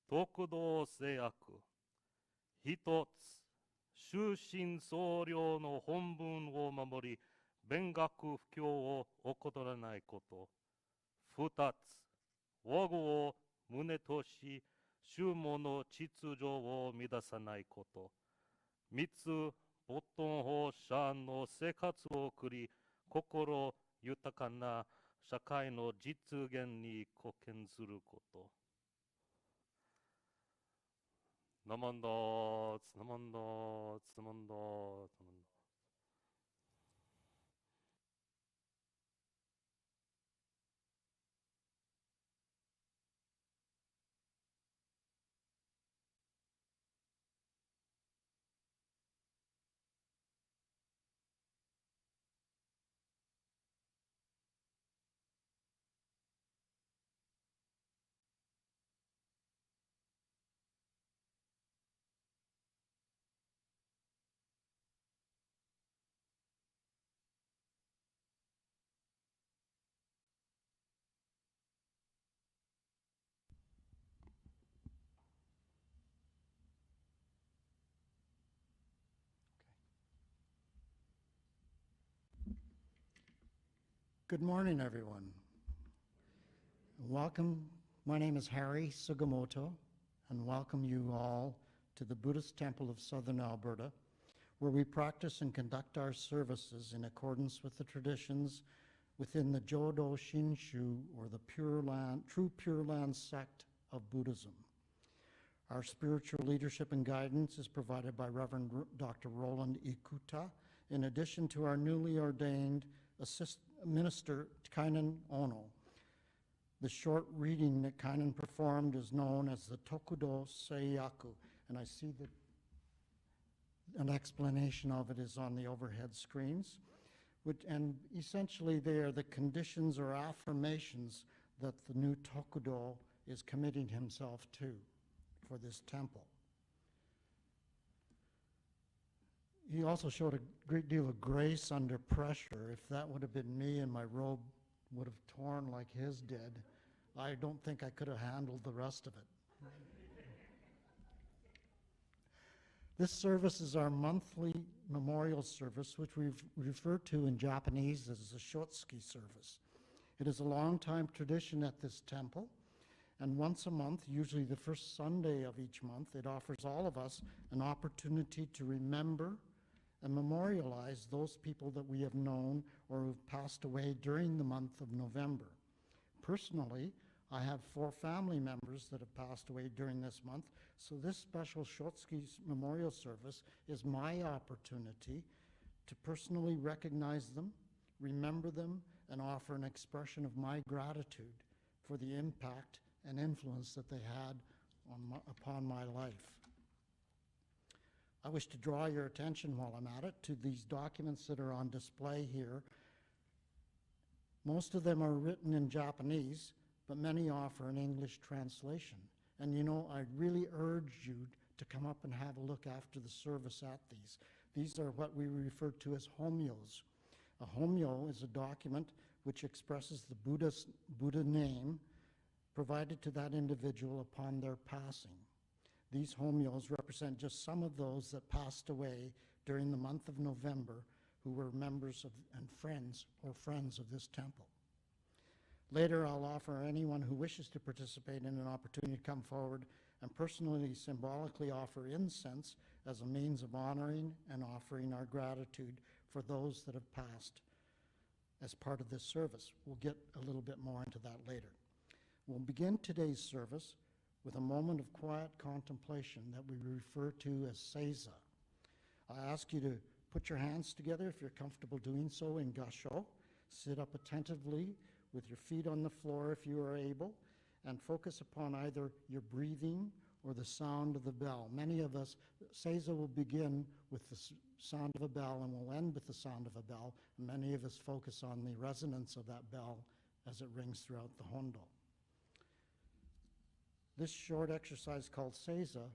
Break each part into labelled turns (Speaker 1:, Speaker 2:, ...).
Speaker 1: 特道制約。一つ、終身総領の本文を守り、勉学布教を怠らないこと。二つ、和語を旨とし、宗門の秩序を乱さないこと。三つ、ボトン法者の生活を送り、心豊かな社会の実現に貢献すること。ナマンダー。
Speaker 2: Good morning, everyone. Welcome. My name is Harry Sugimoto, and welcome you all to the Buddhist Temple of Southern Alberta, where we practice and conduct our services in accordance with the traditions within the Jodo Shinshu, or the True Pure Land sect of Buddhism. Our spiritual leadership and guidance is provided by Reverend Dr. Roland Ikuta, in addition to our newly ordained Minister Kainan Ono. The short reading that Kainan performed is known as the Tokudo Seiyaku, and I see that an explanation of it is on the overhead screens. And essentially they are the conditions or affirmations that the new Tokudo is committing himself to for this temple. He also showed a great deal of grace under pressure. If that would have been me and my robe would have torn like his did, I don't think I could have handled the rest of it. This service is our monthly memorial service, which we refer to in Japanese as the Shotsuki service. It is a long-time tradition at this temple, and once a month, usually the first Sunday of each month, it offers all of us an opportunity to remember and memorialize those people that we have known or who've passed away during the month of November. Personally, I have 4 family members that have passed away during this month, so this special Shotsuki memorial service is my opportunity to personally recognize them, remember them, and offer an expression of my gratitude for the impact and influence that they had upon my life. I wish to draw your attention while I'm at it to these documents that are on display here. Most of them are written in Japanese, but many offer an English translation. And you know, I really urge you to come up and have a look after the service at these. These are what we refer to as homios. A homio is a document which expresses the Buddha name provided to that individual upon their passing. These homios represent just some of those that passed away during the month of November who were members of and friends of this temple. Later, I'll offer anyone who wishes to participate in an opportunity to come forward and personally, symbolically offer incense as a means of honoring and offering our gratitude for those that have passed as part of this service. We'll get a little bit more into that later. We'll begin today's service with a moment of quiet contemplation that we refer to as seiza. I ask you to put your hands together if you're comfortable doing so in gasho. Sit up attentively with your feet on the floor if you are able, and focus upon either your breathing or the sound of the bell. Many of us, seiza will begin with the sound of a bell and will end with the sound of a bell. Many of us focus on the resonance of that bell as it rings throughout the hondo. This short exercise called seiza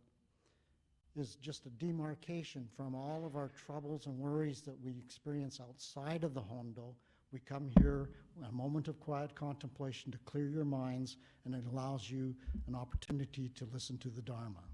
Speaker 2: is just a demarcation from all of our troubles and worries that we experience outside of the hondo, We come here, a moment of quiet contemplation to clear your minds, and it allows you an opportunity to listen to the Dharma.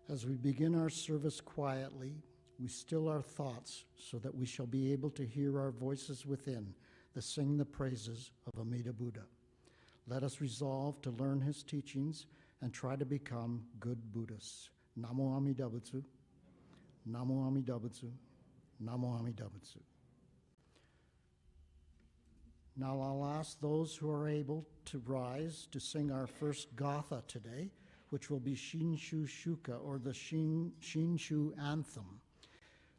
Speaker 2: As we begin our service quietly, we still our thoughts so that we shall be able to hear our voices within that sing the praises of Amida Buddha. Let us resolve to learn his teachings and try to become good Buddhists. Namo Amida Butsu. Namo Amida Butsu. Namo Amida Butsu. Now I'll ask those who are able to rise to sing our first Gatha today, which will be Shinshu Shuka, or the Shinshu Anthem.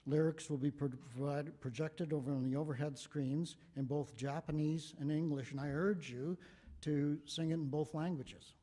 Speaker 2: Lyrics will be projected over on the overhead screens in both Japanese and English, and I urge you to sing it in both languages.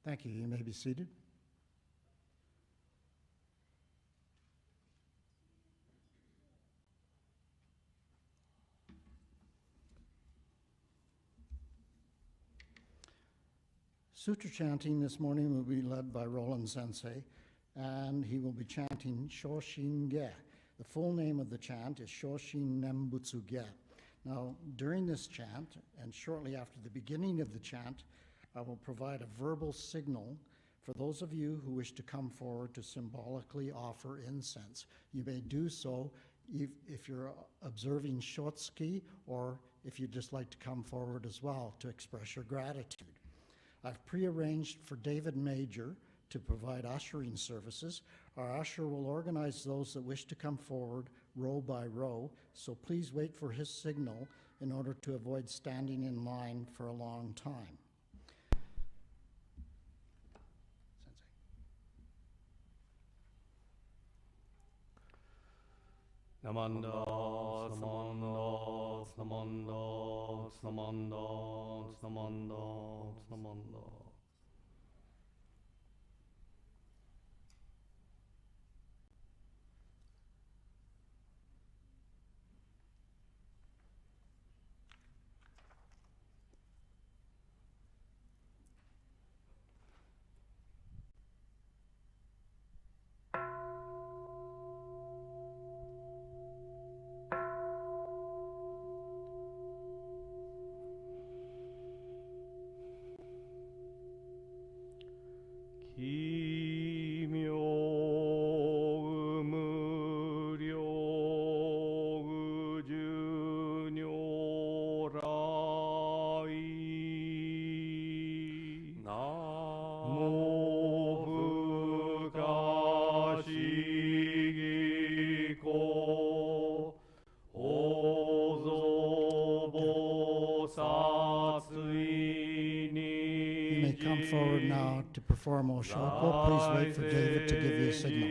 Speaker 2: Thank you. You may be seated. Sutra chanting this morning will be led by Roland Sensei, and he will be chanting Shoshin Ge. The full name of the chant is Shoshin Nembutsu Ge. Now, during this chant, and shortly after the beginning of the chant, I will provide a verbal signal for those of you who wish to come forward to symbolically offer incense. You may do so if you're observing Shotsuki, or if you'd just like to come forward as well to express your gratitude. I've prearranged for David Major to provide ushering services. Our usher will organize those that wish to come forward row by row, so please wait for his signal in order to avoid standing in line for a long time.
Speaker 1: Namanda, Namanda, Namanda, Namanda, Namanda, Namanda.
Speaker 2: Forward now to perform Oshoko. Please wait for David to give you a signal.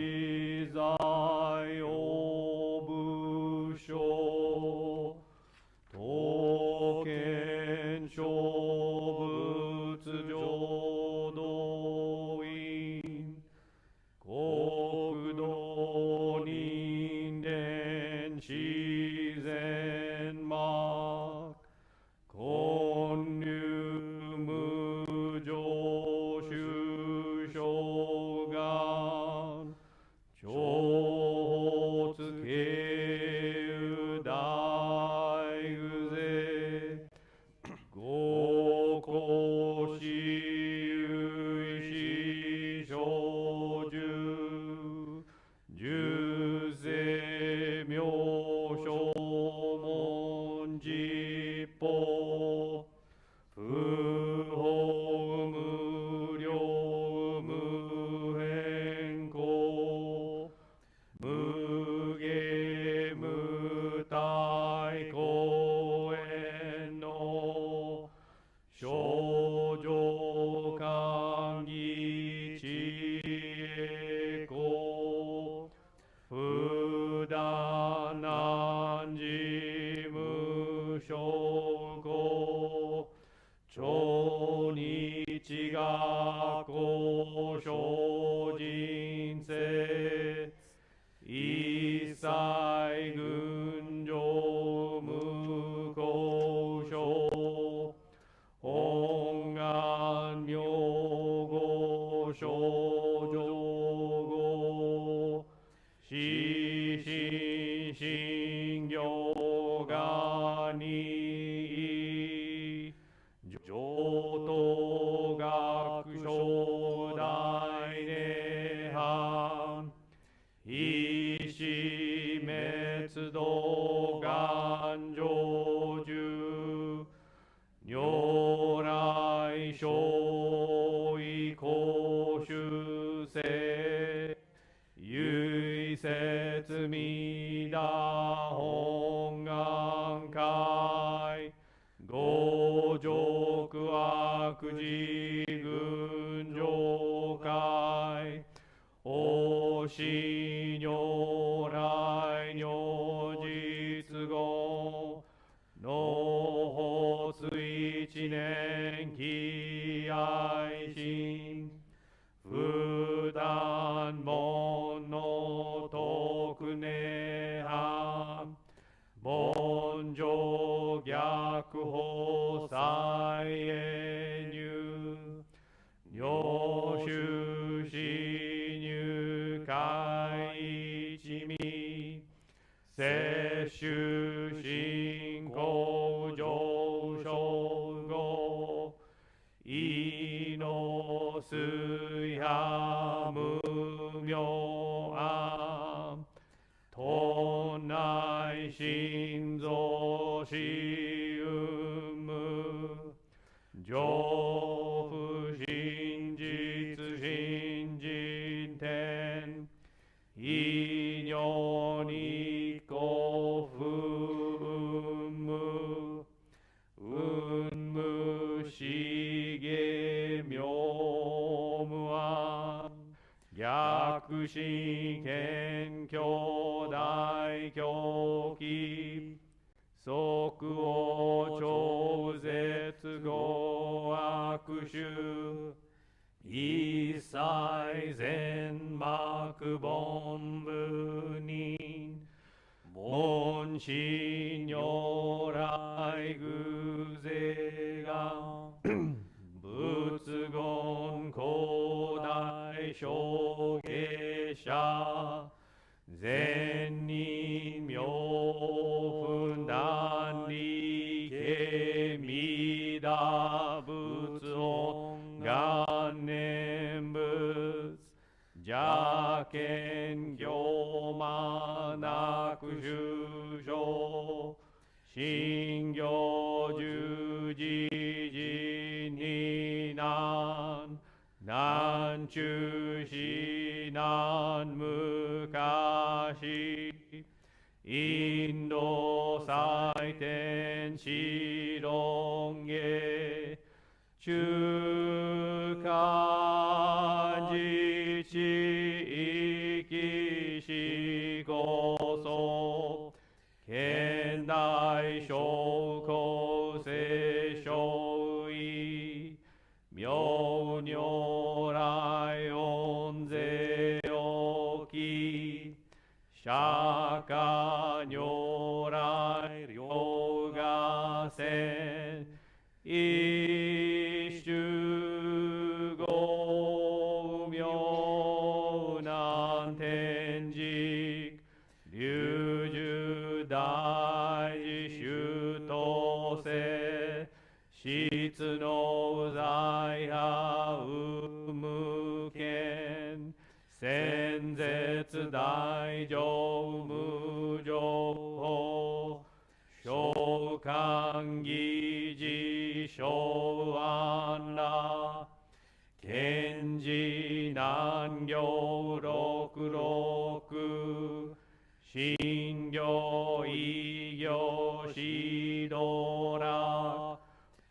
Speaker 3: 会一味摂取進行上昇後意のすや無明暗都内心臓しうむ上不真実真人天異如に幸福無運無しげ妙無暗逆心謙虚大狂気即応超絶語悪臭一切全幕本部人門心如来偶勢が仏言古代小下者善人妙分断理系弥陀仏音元念仏邪見行魔なく修正信行十字事に難中死難昔インド祭天地論下中華自治域しこそ現代小公正小位妙如来音勢置き釈迦如来両が戦一種合妙難天竺龍樹大事主とせ質の在派有無権先絶大乗無情報召喚議事小安ら賢治難行六六信行異行指導ら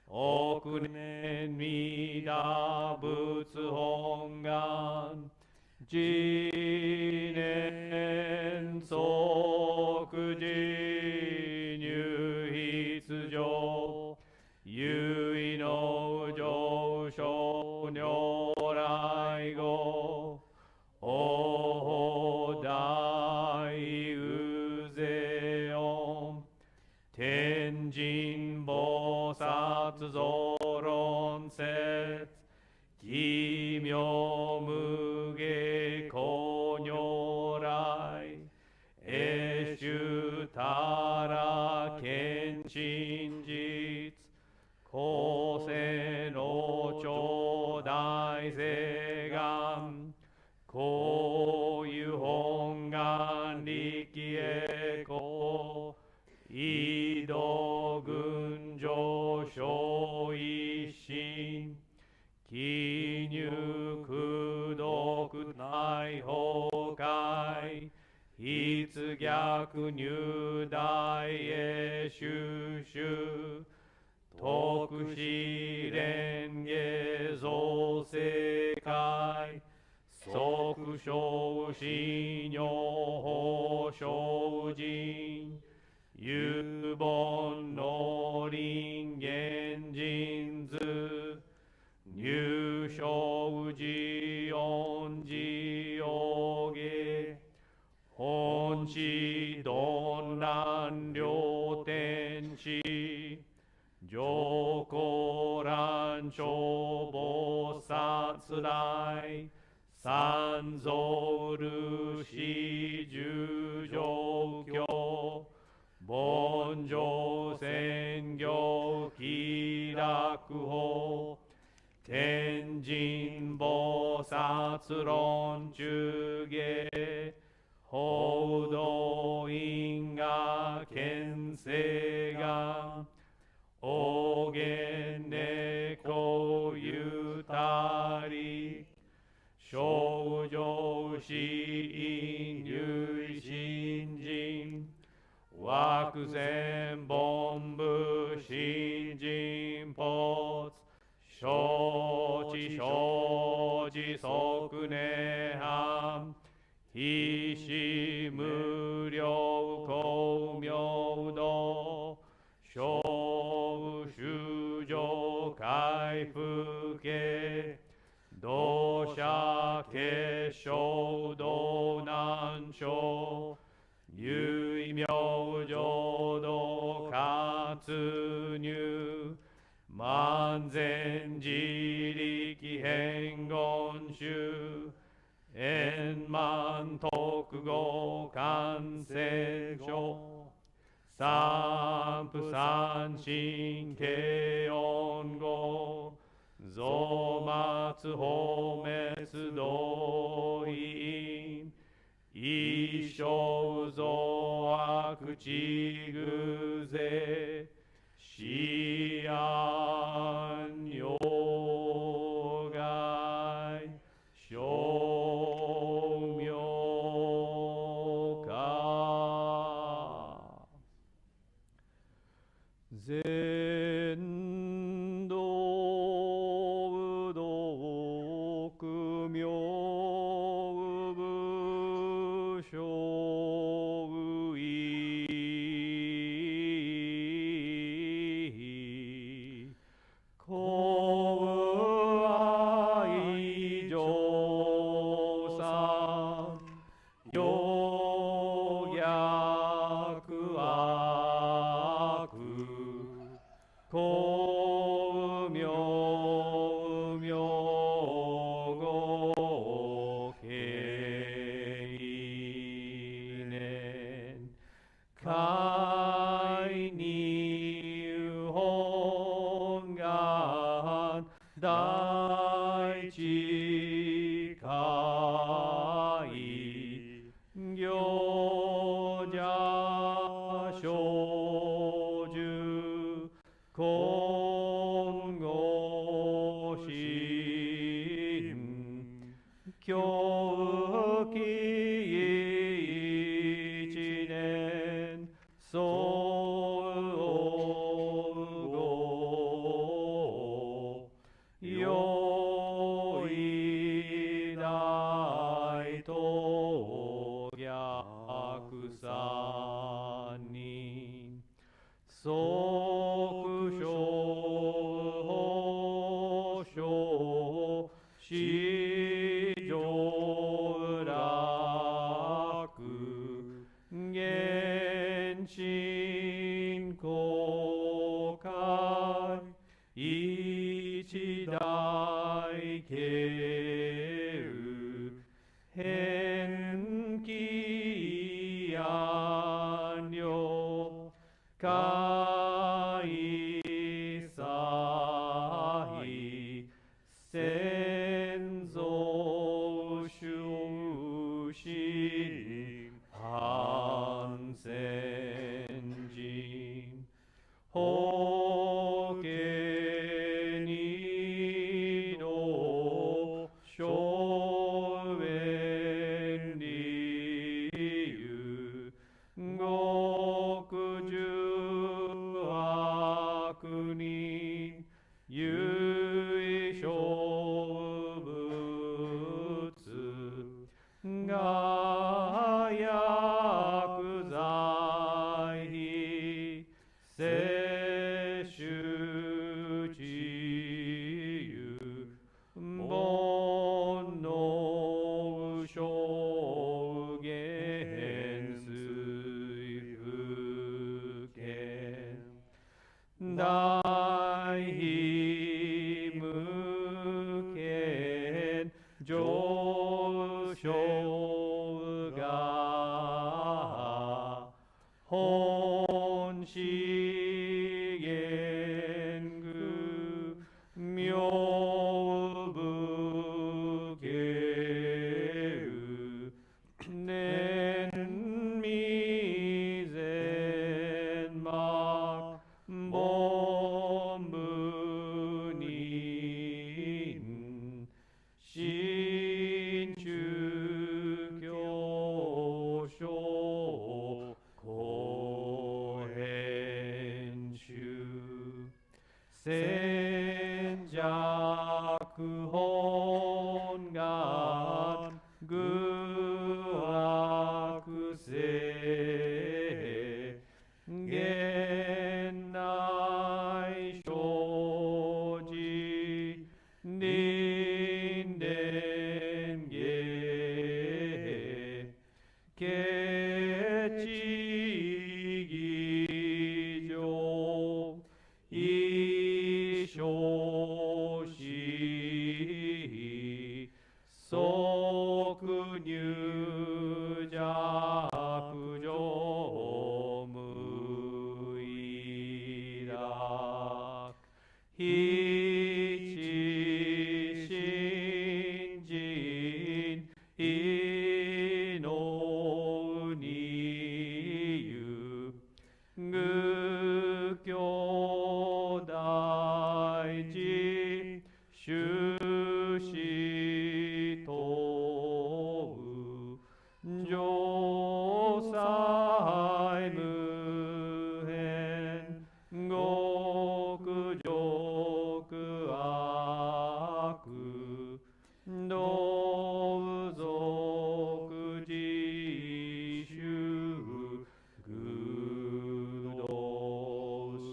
Speaker 3: 億年弥陀仏本願自念即時入筆上唯の上昇如来語お大宇勢音天神菩薩増論説奇妙無下公如来永寿たら見真実後世の頂大誓願こういう本願力へこ移動群上昇一心記入苦毒内崩壊筆逆入大へ収集特使蓮華造世界即小死尿法精進有本農林現人図入生寺音寺用下本地鈍乱両天使上皇乱消菩薩来三蔵類報道員が牽制が大言猫ゆたり少女死因入新人惑前本部新人没承知承知即涅槃必死無量光明道小修上回復系同社結晶道南省有意明浄土活入万全自力変言宗円満特語完成書三不三神慶音語増末法滅道因一生増悪地偶税思案用害称名化全道道苦名部所意公愛上さよ逆悪公明明語平年海に本願大地海行者小樹今後心教期一年総合よい大と逆三人即所保証市上楽現進公開一大慶返帰安慮開催先祖終身反戦人法家二道小縁理由極十悪人有所仏が天未然幕文部人新中教書後編集戦弱本願愚悪性現内生じ臨伝下ケチ義上一生し即入弱上無意楽非知信心意のにゆ愚教大事修士と上妻無変極辱悪同族自主愚道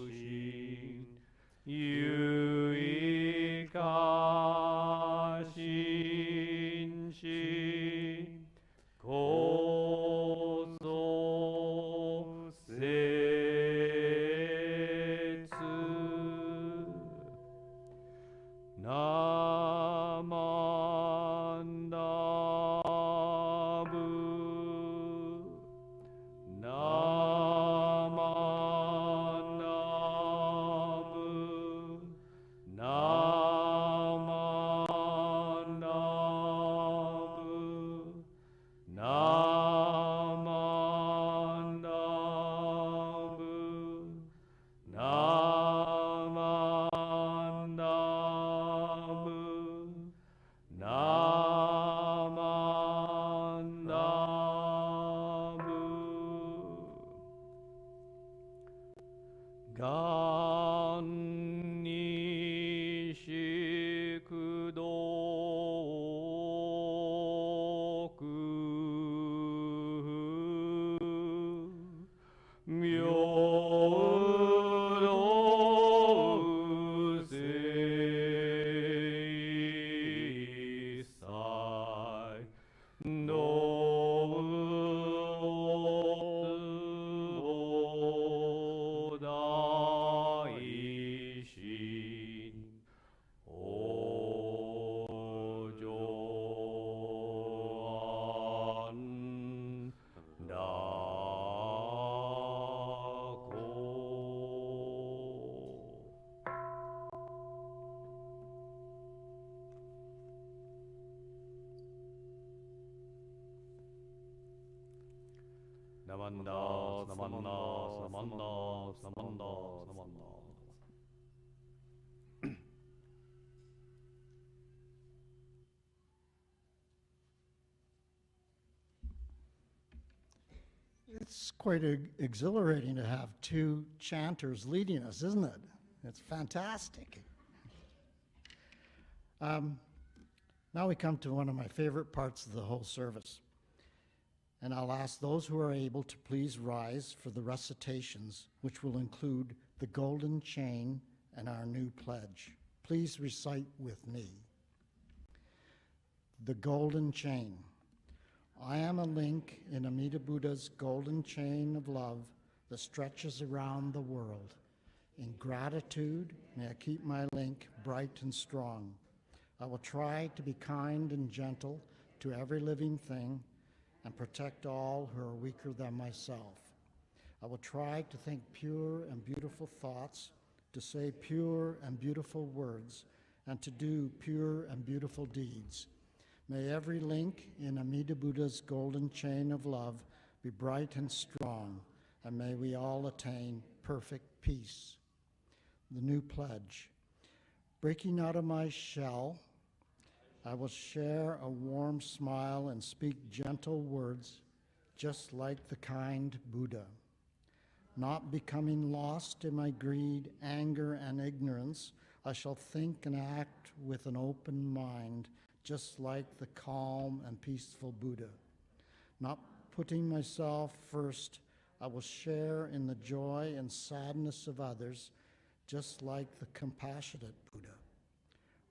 Speaker 3: 心有意化心し高層説ナマンダブナマンダブナマンダブナマンダブナマンダブナマンダブがんに宿毒妙道性祭道大心往生安楽ナマンダースナマンダースナマンダースナマンダースナマンダースナマンダース
Speaker 2: It's quite exhilarating to have two chanters leading us, isn't it? It's fantastic. Now we come to one of my favorite parts of the whole service. And I'll ask those who are able to please rise for the recitations, which will include the golden chain and our new pledge. Please recite with me. The golden chain. I am a link in Amida Buddha's golden chain of love that stretches around the world. In gratitude, may I keep my link bright and strong. I will try to be kind and gentle to every living thing and protect all who are weaker than myself. I will try to think pure and beautiful thoughts, to say pure and beautiful words, and to do pure and beautiful deeds. May every link in Amida Buddha's golden chain of love be bright and strong, and may we all attain perfect peace. The new pledge. Breaking out of my shell, I will share a warm smile and speak gentle words, just like the kind Buddha. Not becoming lost in my greed, anger, and ignorance, I shall think and act with an open mind, just like the calm and peaceful Buddha. Not putting myself first, I will share in the joy and sadness of others, just like the compassionate Buddha.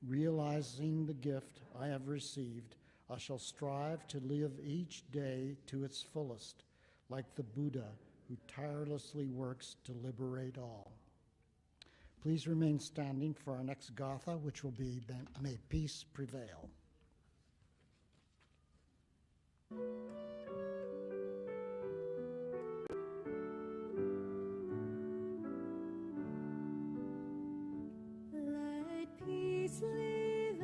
Speaker 2: Realizing the gift I have received, I shall strive to live each day to its fullest, like the Buddha who tirelessly works to liberate all. Please remain standing for our next Gatha, which will be May Peace Prevail.
Speaker 4: Let peace live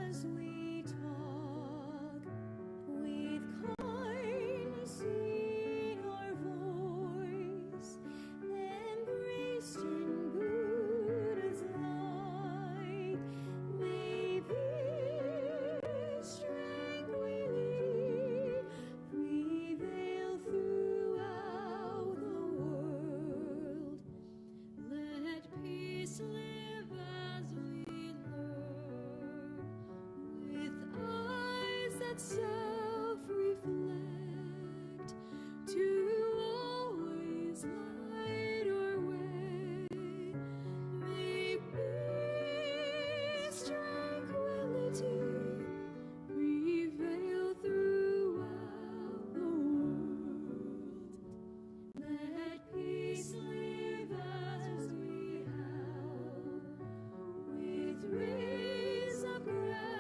Speaker 4: as we talk, with kindness in our voice, embraced in Buddha's light. May peace, tranquility prevail throughout the world. Let peace live as we learn, with eyes that self-reflect, to always light our way. May peace, tranquility prevail throughout the world. Let peace live as we have, with rays of gratitude,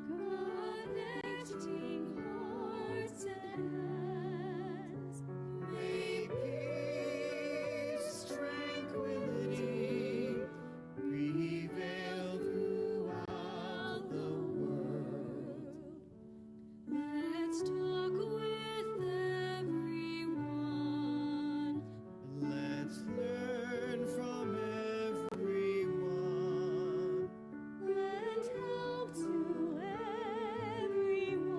Speaker 4: connecting hearts and hands. May peace, tranquility prevail throughout the world. Let's talk with everyone. Let's learn from everyone. Lend help to everyone.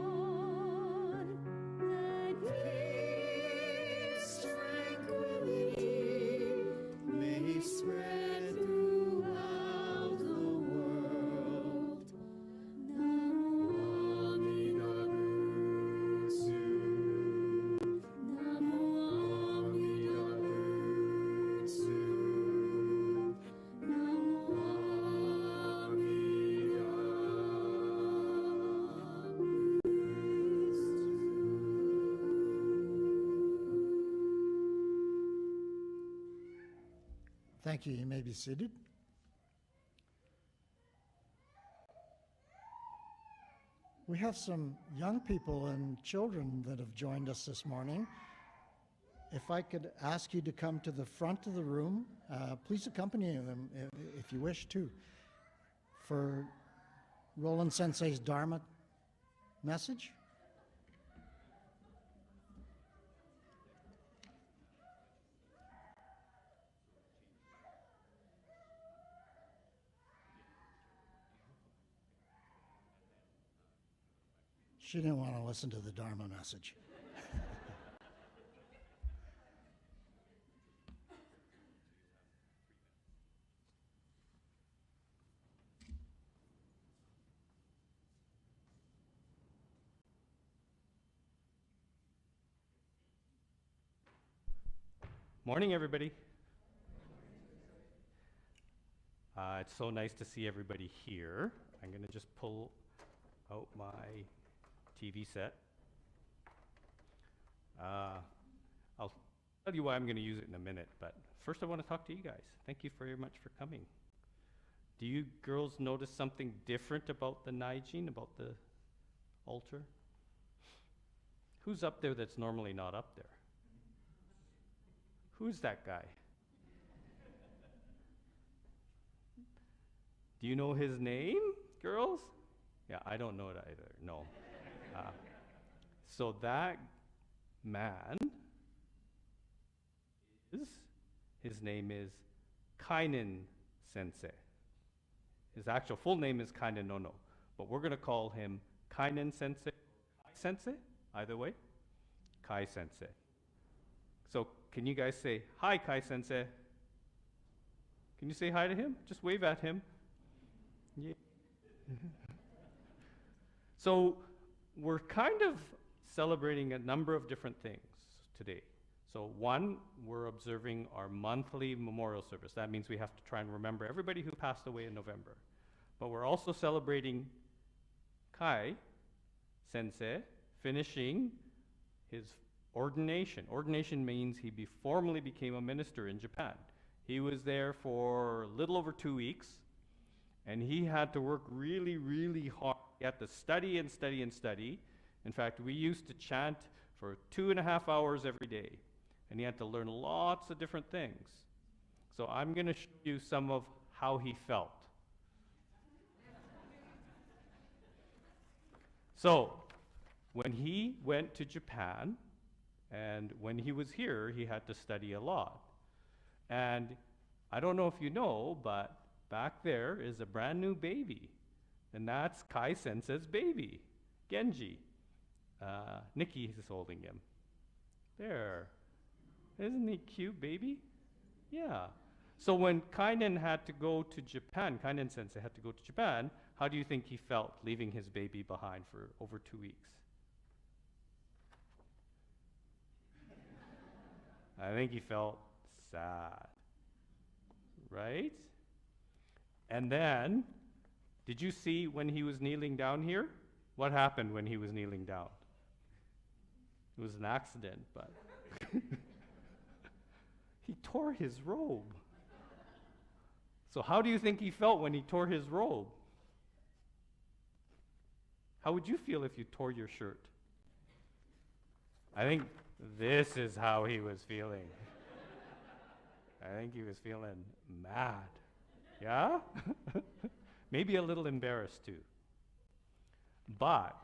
Speaker 4: Let peace, tranquility may spread throughout the world. Namo Amida Butsu. Namo Amida Butsu. Namo Amida
Speaker 2: Thank you. You may be seated. We have some young people and children that have joined us this morning. If I could ask you to come to the front of the room, please accompany them if you wish to, for Roland Sensei's Dharma message. She didn't want to listen to the Dharma message.
Speaker 3: Morning, everybody. It's so nice to see everybody here. I'm going to just pull out my TV set. I'll tell you why I'm going to use it in a minute, but first I want to talk to you guys. Thank you very much for coming. Do you girls notice something different about the Naijin, about the altar? Who's up there that's normally not up there? Who's that guy? Do you know his name? girls? Yeah, I don't know it either. No. So that man his name is Kainen Sensei. His actual full name is Kainen Nono, but we're going to call him Kainen Sensei, Kai Sensei, either way, Kai Sensei. So can you guys say, hi, Kai Sensei? Can you say hi to him? Just wave at him. Yeah. So we're kind of celebrating a number of different things today. So one, we're observing our monthly memorial service. That means we have to try and remember everybody who passed away in November. But we're also celebrating Kai Sensei finishing his ordination. Ordination means he formally became a minister in Japan. He was there for a little over 2 weeks, and he had to work really, really hard. He had to study and study and study. In fact, we used to chant for 2.5 hours every day, and he had to learn lots of different things. So I'm going to show you some of how he felt. So when he went to Japan, and when he was here, he had to study a lot. And I don't know if you know, but back there is a brand new baby. And that's Kai Sensei's baby, Genji. Nikki is holding him. There. Isn't he cute, baby? Yeah. So when Kainen had to go to Japan, Kainen Sensei had to go to Japan, how do you think he felt leaving his baby behind for over 2 weeks? I think he felt sad, right? And then, did you see when he was kneeling down here? What happened when he was kneeling down? It was an accident, but he tore his robe. So how do you think he felt when he tore his robe? How would you feel if you tore your shirt? I think this is how he was feeling. I think he was feeling mad. Yeah? Maybe a little embarrassed too. But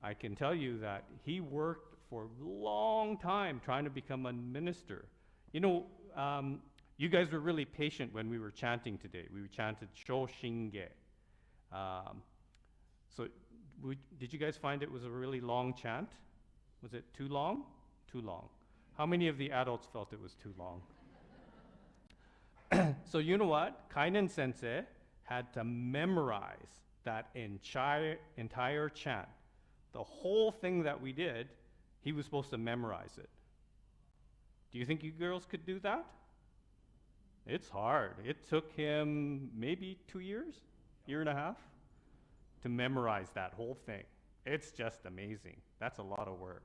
Speaker 3: I can tell you that he worked for a long time trying to become a minister. You know, you guys were really patient when we were chanting today. We chanted Shoshinge. So did you guys find it was a really long chant? Was it too long? Too long. How many of the adults felt it was too long? So you know what? Kainen Sensei had to memorize that entire chant. The whole thing that we did, he was supposed to memorize it. Do you think you girls could do that? It's hard. It took him maybe 2 years, 1.5 years, to memorize that whole thing. It's just amazing. That's a lot of work.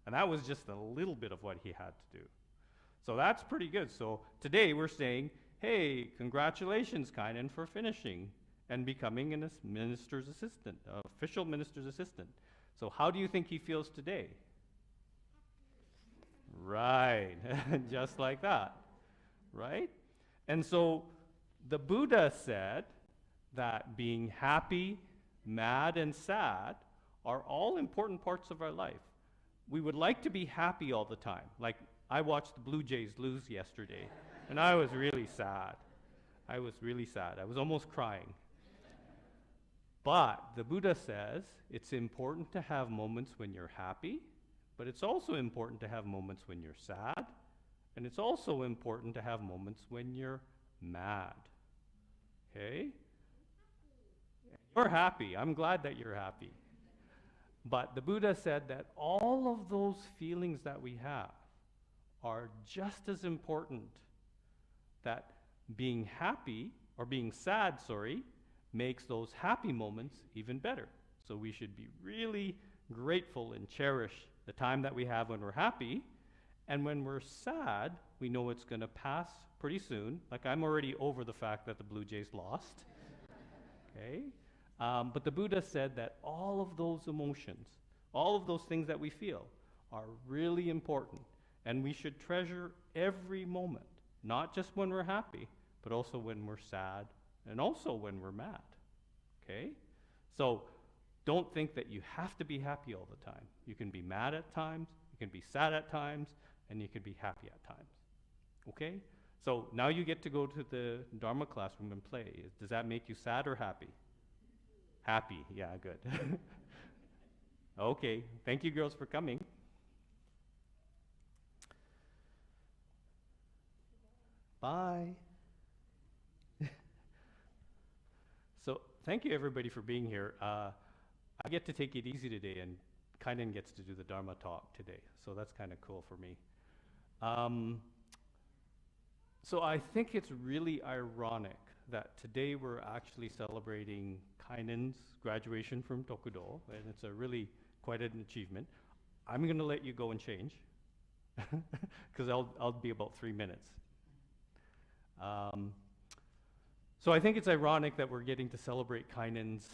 Speaker 3: And that was just a little bit of what he had to do. So that's pretty good. So today we're saying, hey, congratulations, Kainen, for finishing and becoming a minister's assistant, official minister's assistant. So how do you think he feels today? Right, just like that, right? And so the Buddha said that being happy, mad, and sad are all important parts of our life. We would like to be happy all the time. Like, I watched the Blue Jays lose yesterday, and I was really sad. I was really sad. I was almost crying. But the Buddha says it's important to have moments when you're happy, but it's also important to have moments when you're sad, and it's also important to have moments when you're mad. Okay? You're happy. I'm glad that you're happy. But the Buddha said that all of those feelings that we have are just as important. That being happy, or being sad, sorry, makes those happy moments even better. So we should be really grateful and cherish the time that we have when we're happy. And when we're sad, we know it's going to pass pretty soon. Like, I'm already over the fact that the Blue Jays lost. Okay? But the Buddha said that all of those emotions, all of those things that we feel are really important. And we should treasure every moment, not just when we're happy, but also when we're sad and also when we're mad. Okay? So don't think that you have to be happy all the time. You can be mad at times, you can be sad at times, and you can be happy at times. Okay? So now you get to go to the Dharma classroom and play. Does that make you sad or happy? Happy, yeah, good. Okay, thank you girls for coming. Bye. So thank you everybody for being here. I get to take it easy today, and Kainan gets to do the Dharma talk today, so that's kind of cool for me. So I think it's really ironic that today we're actually celebrating Kainan's graduation from Tokudo, and it's a really quite an achievement. I'm going to let you go and change, because I'll be about 3 minutes. So I think it's ironic that we're getting to celebrate Kainan's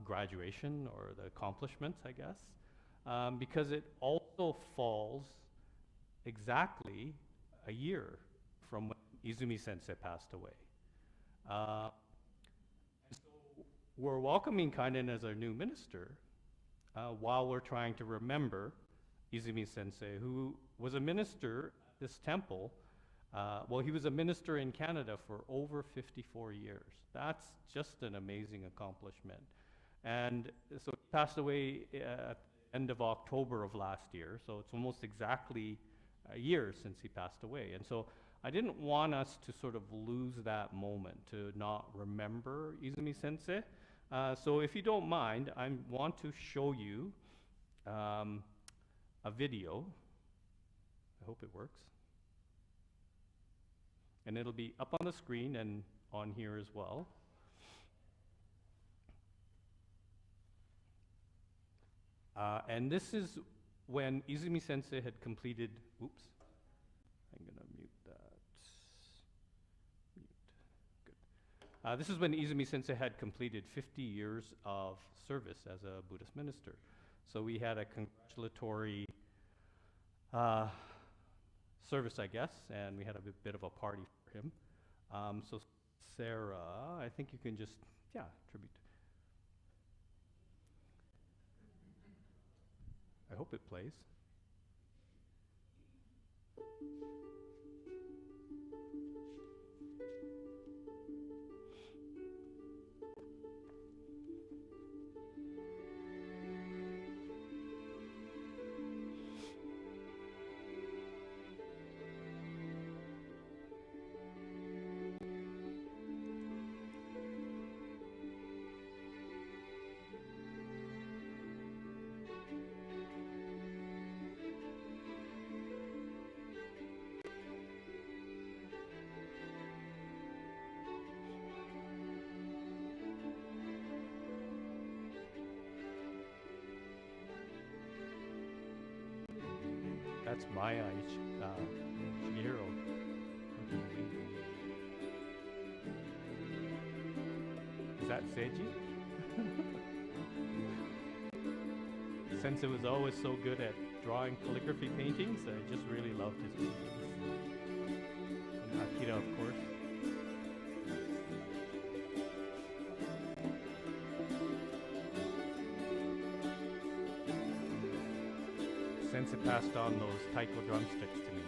Speaker 3: graduation, or the accomplishments, I guess, because it also falls exactly a year from when Izumi Sensei passed away. And so we're welcoming Kainan as our new minister while we're trying to remember Izumi Sensei, who was a minister at this temple. Well, he was a minister in Canada for over 54 years. That's just an amazing accomplishment. And so he passed away at the end of October of last year, so it's almost exactly a year since he passed away. And so I didn't want us to sort of lose that moment, to not remember Izumi Sensei. So if you don't mind, I want to show you a video. I hope it works. And it'll be up on the screen and on here as well. And this is when Izumi Sensei had completed, oops, I'm gonna mute that. Mute, good. This is when Izumi Sensei had completed 50 years of service as a Buddhist minister. So we had a congratulatory service, I guess, and we had a bit of a party for him. So Sarah, I think you can just, yeah, tribute. I hope it plays. That's Maya Shigehiro. Is that Seiji? Sensei was always so good at drawing calligraphy paintings. I just really loved his paintings. And Akira, of course. Sensei passed on those taiko drumsticks to me.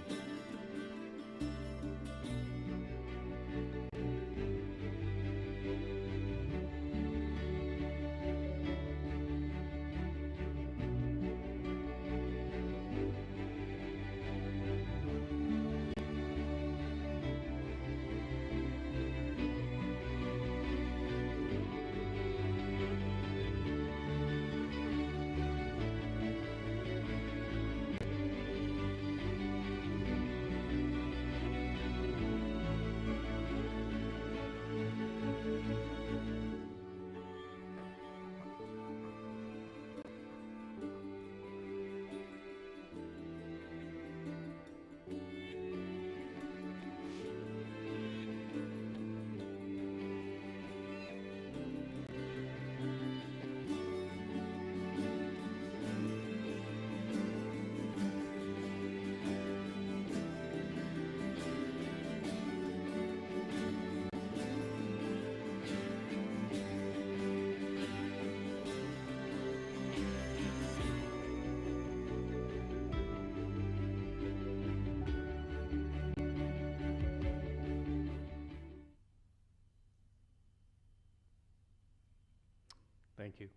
Speaker 3: Thank you.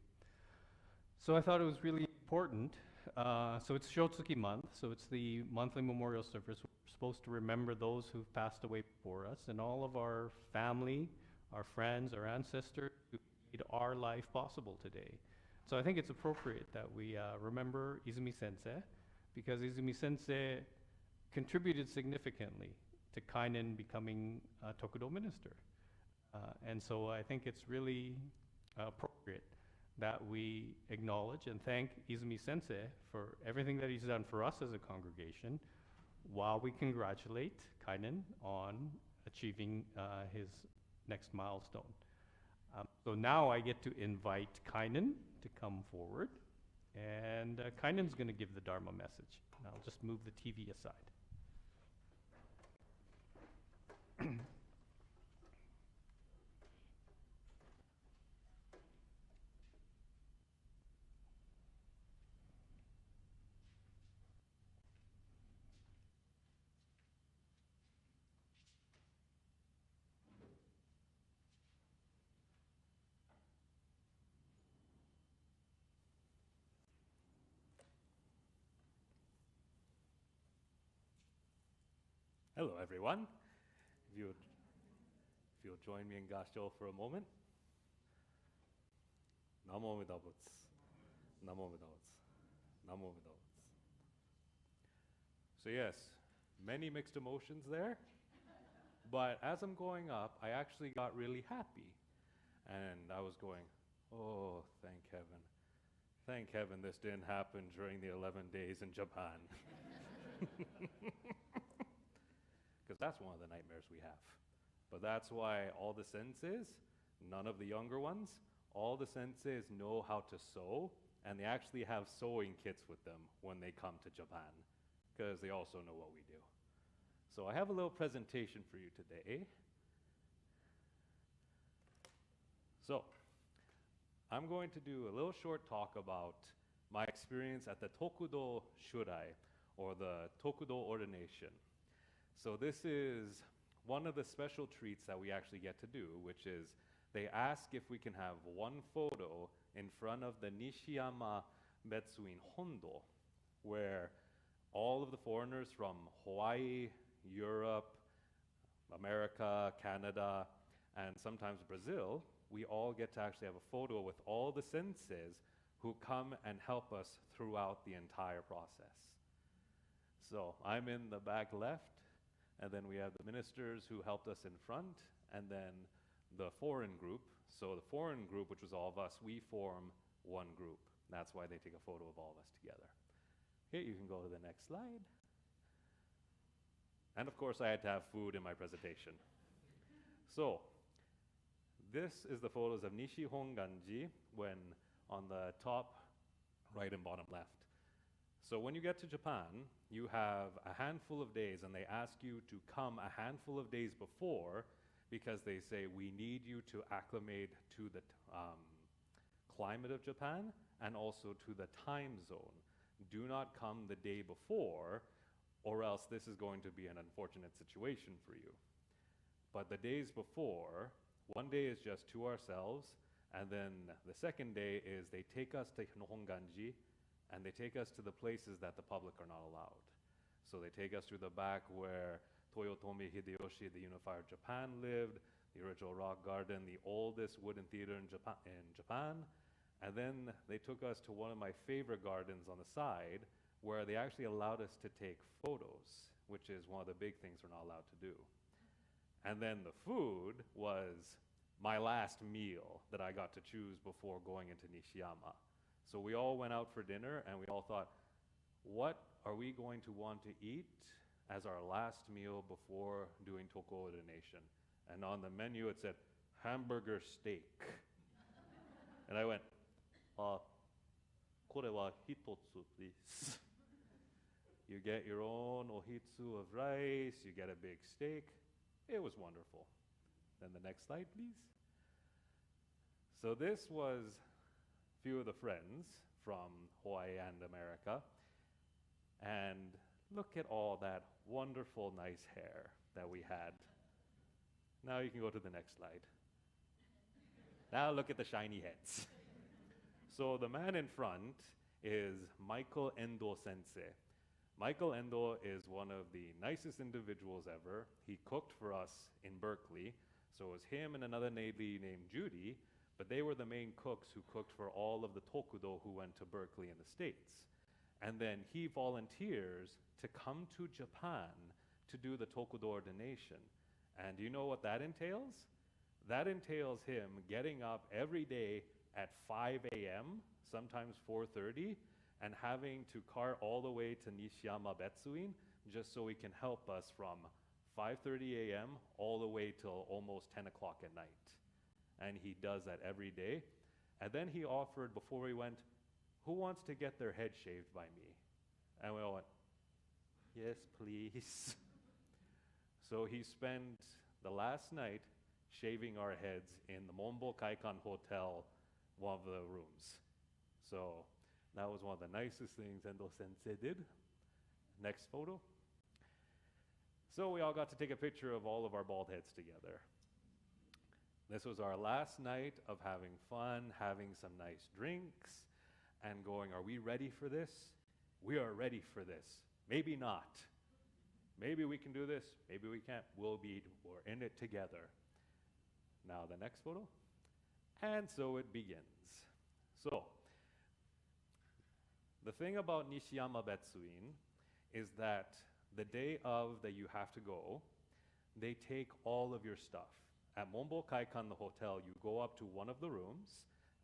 Speaker 3: So I thought it was really important. So it's Shotsuki month, so it's the monthly memorial service. We're supposed to remember those who've passed away before us and all of our family, our friends, our ancestors who made our life possible today. So I think it's appropriate that we remember Izumi Sensei, because Izumi Sensei contributed significantly to Kainen becoming a Tokudo minister. And so I think it's really appropriate that we acknowledge and thank Izumi Sensei for everything that he's done for us as a congregation, while we congratulate Kainen on achieving his next milestone. So now I get to invite Kainen to come forward, and Kainen's going to give the Dharma message. And I'll just move the TV aside.
Speaker 1: Hello, everyone. If you'll join me in Gassho for a moment. Namo Amida Butsu. Namo Amida Butsu. Namo Amida Butsu. So yes, many mixed emotions there. But as I'm going up, I actually got really happy. And I was going, oh, thank heaven. Thank heaven this didn't happen during the 11 days in Japan. Because that's one of the nightmares we have. But that's why all the senseis, none of the younger ones, all the senseis know how to sew, and they actually have sewing kits with them when they come to Japan, because they also know what we do. So I have a little presentation for you today. So I'm going to do a little short talk about my experience at the Tokudo Shurai, or the Tokudo ordination. So this is one of the special treats that we actually get to do, which is they ask if we can have one photo in front of the Nishiyama Metsuin Hondo, where all of the foreigners from Hawaii, Europe, America, Canada, and sometimes Brazil, we all get to actually have a photo with all the senseis who come and help us throughout the entire process. So I'm in the back left, and then we have the ministers who helped us in front, and then the foreign group. So the foreign group, which was all of us, we form one group. That's why they take a photo of all of us together. Here, you can go to the next slide. And of course, I had to have food in my presentation. So this is the photos of Nishi Honganji when on the top right and bottom left. So when you get to Japan, you have a handful of days, and they ask you to come a handful of days before, because they say, we need you to acclimate to the climate of Japan and also to the time zone. Do not come the day before, or else this is going to be an unfortunate situation for you. But the days before, one day is just to ourselves, and then the second day is they take us to Honganji, and they take us to the places that the public are not allowed. So they take us to the back where Toyotomi Hideyoshi, the unifier of Japan, lived, the original rock garden, the oldest wooden theater in Japan. And then they took us to one of my favorite gardens on the side, where they actually allowed us to take photos, which is one of the big things we're not allowed to do. And then the food was my last meal that I got to choose before going into Nishiyama. So we all went out for dinner, and we all thought, what are we going to want to eat as our last meal before doing Toko ordination? And on the menu it said, hamburger steak. And I went, これは一つ please. You get your own ohitsu of rice, you get a big steak. It was wonderful. Then the next slide, please. So this was a few of the friends from Hawaii and America. And look at all that wonderful, nice hair that we had. Now you can go to the next slide. Now look at the shiny heads. So the man in front is Michael Endo Sensei. Michael Endo is one of the nicest individuals ever. He cooked for us in Berkeley. So it was him and another lady named Judy, but they were the main cooks who cooked for all of the Tokudo who went to Berkeley in the States. And then he volunteers to come to Japan to do the Tokudo ordination. And do you know what that entails? That entails him getting up every day at 5 a.m., sometimes 4:30, and having to cart all the way to Nishiyama Betsuin just so he can help us from 5:30 a.m. all the way till almost 10 o'clock at night. And he does that every day. And then he offered, before we went, who wants to get their head shaved by me? And we all went, yes, please. So he spent the last night shaving our heads in the Monbo Kaikan Hotel, one of the rooms. So that was one of the nicest things Endo Sensei did. Next photo. So we all got to take a picture of all of our bald heads together. This was our last night of having fun, having some nice drinks, and going, are we ready for this? We are ready for this. Maybe not. Maybe we can do this, maybe we can't. We're in it together. Now the next photo. And so it begins. So, the thing about Nishiyama Betsuin is that the day of that you have to go, they take all of your stuff. At Monbo Kaikan, the hotel, you go up to one of the rooms,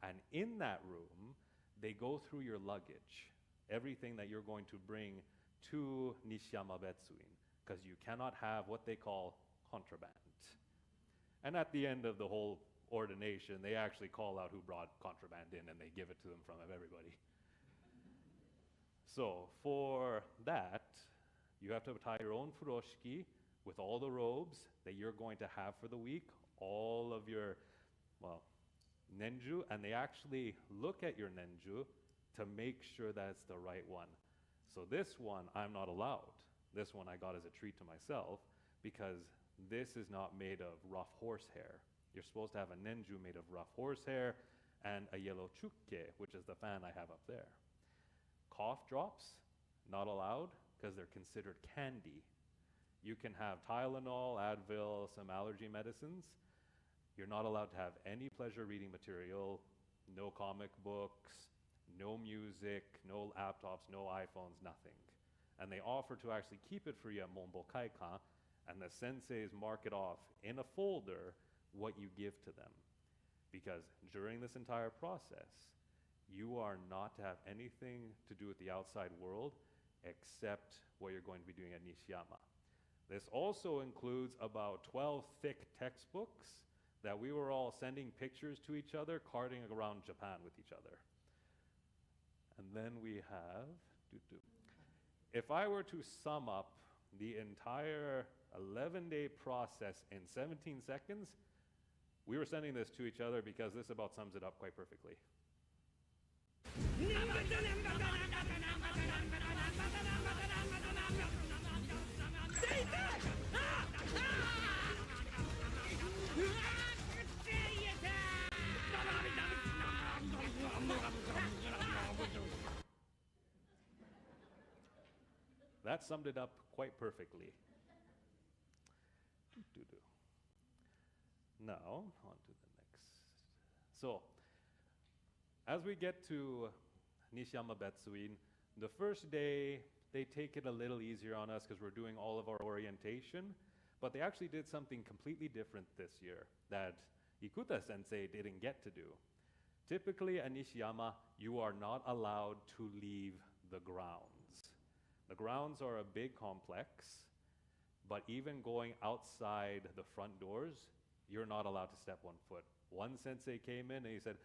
Speaker 1: and in that room, they go through your luggage, everything that you're going to bring to Nishiyama Betsuin, because you cannot have what they call contraband. And at the end of the whole ordination, they actually call out who brought contraband in, and they give it to them from everybody. So for that, you have to tie your own furoshiki with all the robes that you're going to have for the week, all of your, nenju, and they actually look at your nenju to make sure that it's the right one. So this one, I'm not allowed. This one I got as a treat to myself because this is not made of rough horsehair. You're supposed to have a nenju made of rough horsehair and a yellow chukke, which is the fan I have up there. Cough drops, not allowed because they're considered candy. You can have Tylenol, Advil, some allergy medicines. You're not allowed to have any pleasure reading material, no comic books, no music, no laptops, no iPhones, nothing. And they offer to actually keep it for you at Monbo Kaikan, and the senseis mark it off in a folder what you give to them. Because during this entire process, you are not to have anything to do with the outside world except what you're going to be doing at Nishiyama. This also includes about 12 thick textbooks that we were all sending pictures to each other, carting around Japan with each other. And then we have, if I were to sum up the entire 11-day process in 17 seconds, we were sending this to each other because this about sums it up quite perfectly. That summed it up quite perfectly. Now, on to the next. So, as we get to Nishiyama Betsuin, the first day, they take it a little easier on us because we're doing all of our orientation, but they actually did something completely different this year that Ikuta-sensei didn't get to do. Typically at Nishiyama, you are not allowed to leave the grounds. The grounds are a big complex, but even going outside the front doors, you're not allowed to step one foot. One sensei came in and he said,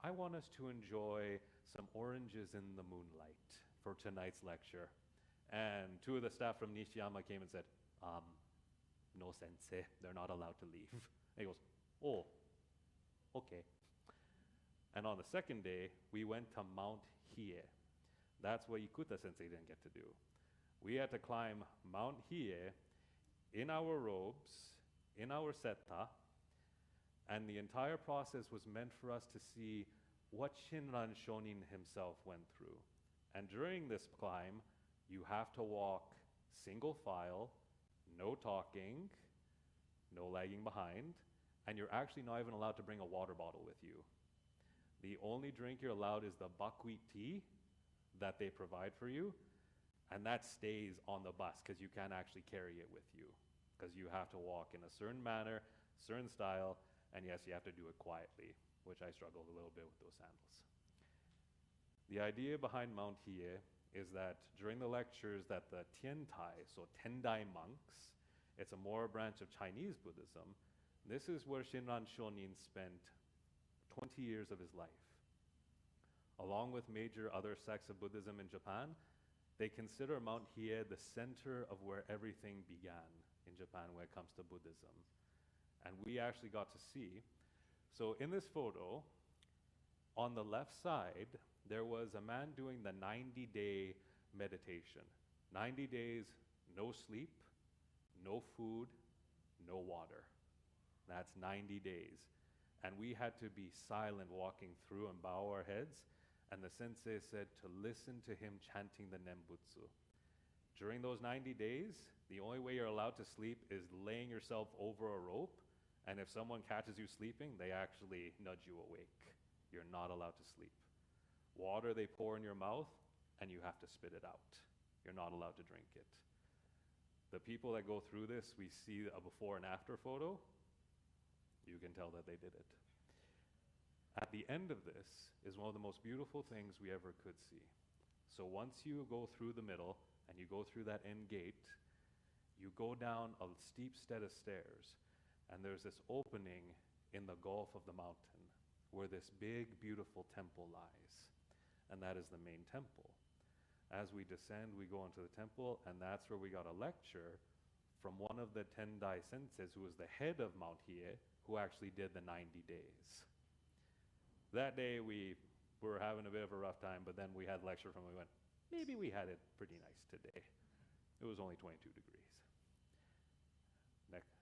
Speaker 1: I want us to enjoy some oranges in the moonlight for tonight's lecture. And two of the staff from Nishiyama came and said, no sensei, they're not allowed to leave. And he goes, oh, okay. And on the second day, we went to Mount Hie. That's what Ikuta-sensei didn't get to do. We had to climb Mount Hie in our robes, in our seta, and the entire process was meant for us to see what Shinran Shonin himself went through. And during this climb, you have to walk single file, no talking, no lagging behind, and you're actually not even allowed to bring a water bottle with you. The only drink you're allowed is the buckwheat tea that they provide for you, and that stays on the bus because you can't actually carry it with you because you have to walk in a certain manner, certain style, and yes, you have to do it quietly, which I struggled a little bit with those sandals. The idea behind Mount Hiei is that during the lectures that the Tiantai, so Tendai monks, it's a more branch of Chinese Buddhism, this is where Shinran Shonin spent 20 years of his life. Along with major other sects of Buddhism in Japan, they consider Mount Hiei the center of where everything began in Japan when it comes to Buddhism. And we actually got to see. So in this photo, on the left side, there was a man doing the 90-day meditation. 90 days, no sleep, no food, no water. That's 90 days. And we had to be silent walking through and bow our heads. And the sensei said to listen to him chanting the Nembutsu. During those 90 days, the only way you're allowed to sleep is laying yourself over a rope. And if someone catches you sleeping, they actually nudge you awake. You're not allowed to sleep. Water they pour in your mouth, and you have to spit it out. You're not allowed to drink it. The people that go through this, we see a before and after photo. You can tell that they did it. At the end of this is one of the most beautiful things we ever could see. So once you go through the middle and you go through that end gate, you go down a steep set of stairs, and there's this opening in the gulf of the mountain where this big, beautiful temple lies. And that is the main temple. As we descend, we go into the temple, and that's where we got a lecture from one of the Tendai senseis, who was the head of Mount Hiei, who actually did the 90 days. That day, we were having a bit of a rough time, but then we had lecture from him. We went, maybe we had it pretty nice today. It was only 22 degrees. Next.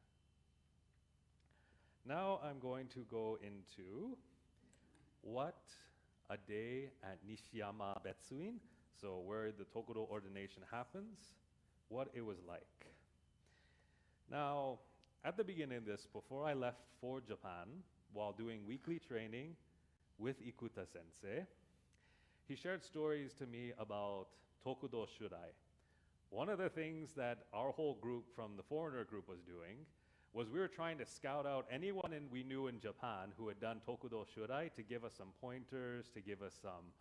Speaker 1: Now I'm going to go into what a day at Nishiyama Betsuin, so where the Tokuro ordination happens, what it was like. Now, at the beginning of this, before I left for Japan, while doing weekly training with Ikuta sensei, he shared stories to me about Tokudo Shurai. One of the things that our whole group from the foreigner group was doing was we were trying to scout out anyone we knew in Japan who had done Tokudo Shurai to give us some pointers, to give us some,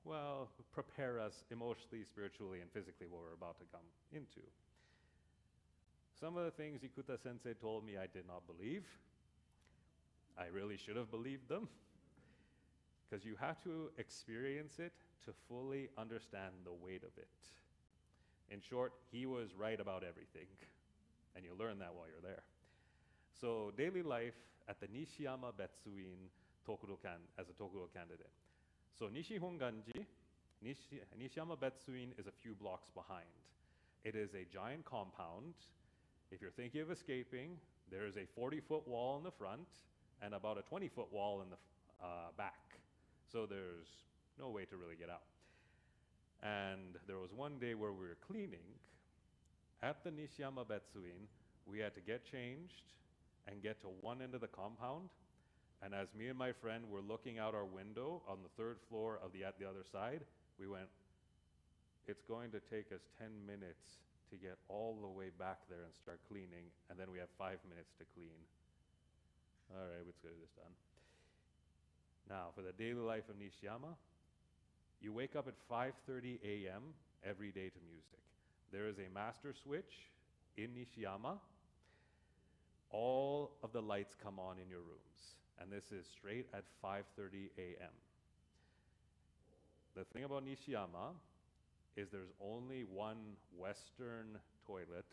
Speaker 1: well, prepare us emotionally, spiritually, and physically what we're about to come into. Some of the things Ikuta sensei told me I did not believe. I really should have believed them, because you have to experience it to fully understand the weight of it. In short, he was right about everything, and you learn that while you're there. So daily life at the Nishiyama Betsuin as a Tokuro candidate. So Nishihonganji, Nishiyama Betsuin is a few blocks behind. It is a giant compound. If you're thinking of escaping, there is a 40-foot wall in the front and about a 20-foot wall in the back. So there's no way to really get out. And there was one day where we were cleaning. At the Nishiyama Betsuin, we had to get changed and get to one end of the compound. And as me and my friend were looking out our window on the third floor of the other side, we went, it's going to take us 10 minutes to get all the way back there and start cleaning, and then we have 5 minutes to clean. All right, let's get this done. Now, for the daily life of Nishiyama, you wake up at 5:30 a.m. every day to music. There is a master switch in Nishiyama. All of the lights come on in your rooms, and this is straight at 5:30 a.m. The thing about Nishiyama is there's only one Western toilet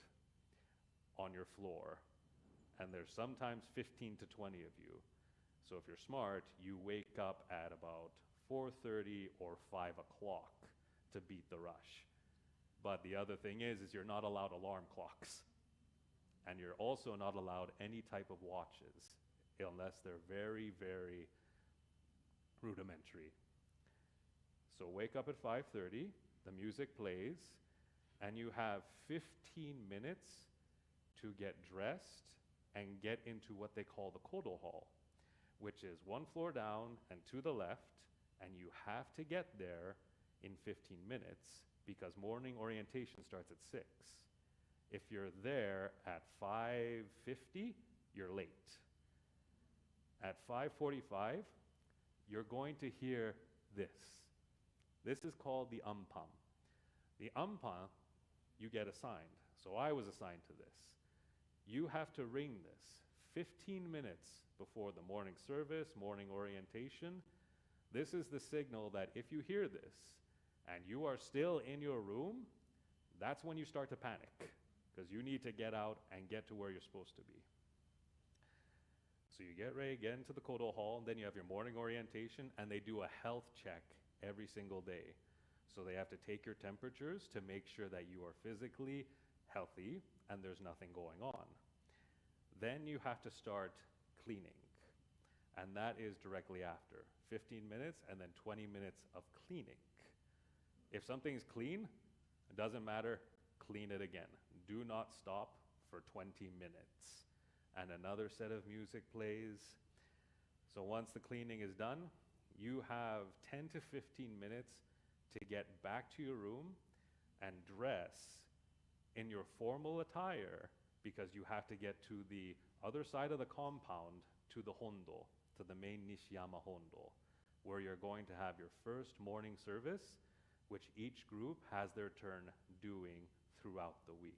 Speaker 1: on your floor, and there's sometimes 15 to 20 of you. So if you're smart, you wake up at about 4:30 or 5 o'clock to beat the rush. But the other thing is you're not allowed alarm clocks. And you're also not allowed any type of watches unless they're very, very
Speaker 5: rudimentary. So wake up at 5:30, the music plays, and you have 15 minutes to get dressed and get into what they call the Kodo Hall, which is one floor down and to the left, and you have to get there in 15 minutes because morning orientation starts at 6. If you're there at 5:50, you're late. At 5:45, you're going to hear this. This is called the umpam. The umpam, you get assigned. So I was assigned to this. You have to ring this 15 minutes before the morning service, morning orientation. This is the signal that if you hear this and you are still in your room, that's when you start to panic because you need to get out and get to where you're supposed to be. So you get ready, get into the Kodo Hall, and then you have your morning orientation, and they do a health check every single day. So they have to take your temperatures to make sure that you are physically healthy and there's nothing going on. Then you have to start cleaning, and that is directly after. 15 minutes and then 20 minutes of cleaning. If something's clean, it doesn't matter, clean it again. Do not stop for 20 minutes. And another set of music plays. So once the cleaning is done, you have 10 to 15 minutes to get back to your room and dress in your formal attire because you have to get to the other side of the compound to the Hondo, to the main Nishiyama Hondo, where you're going to have your first morning service, which each group has their turn doing throughout the week.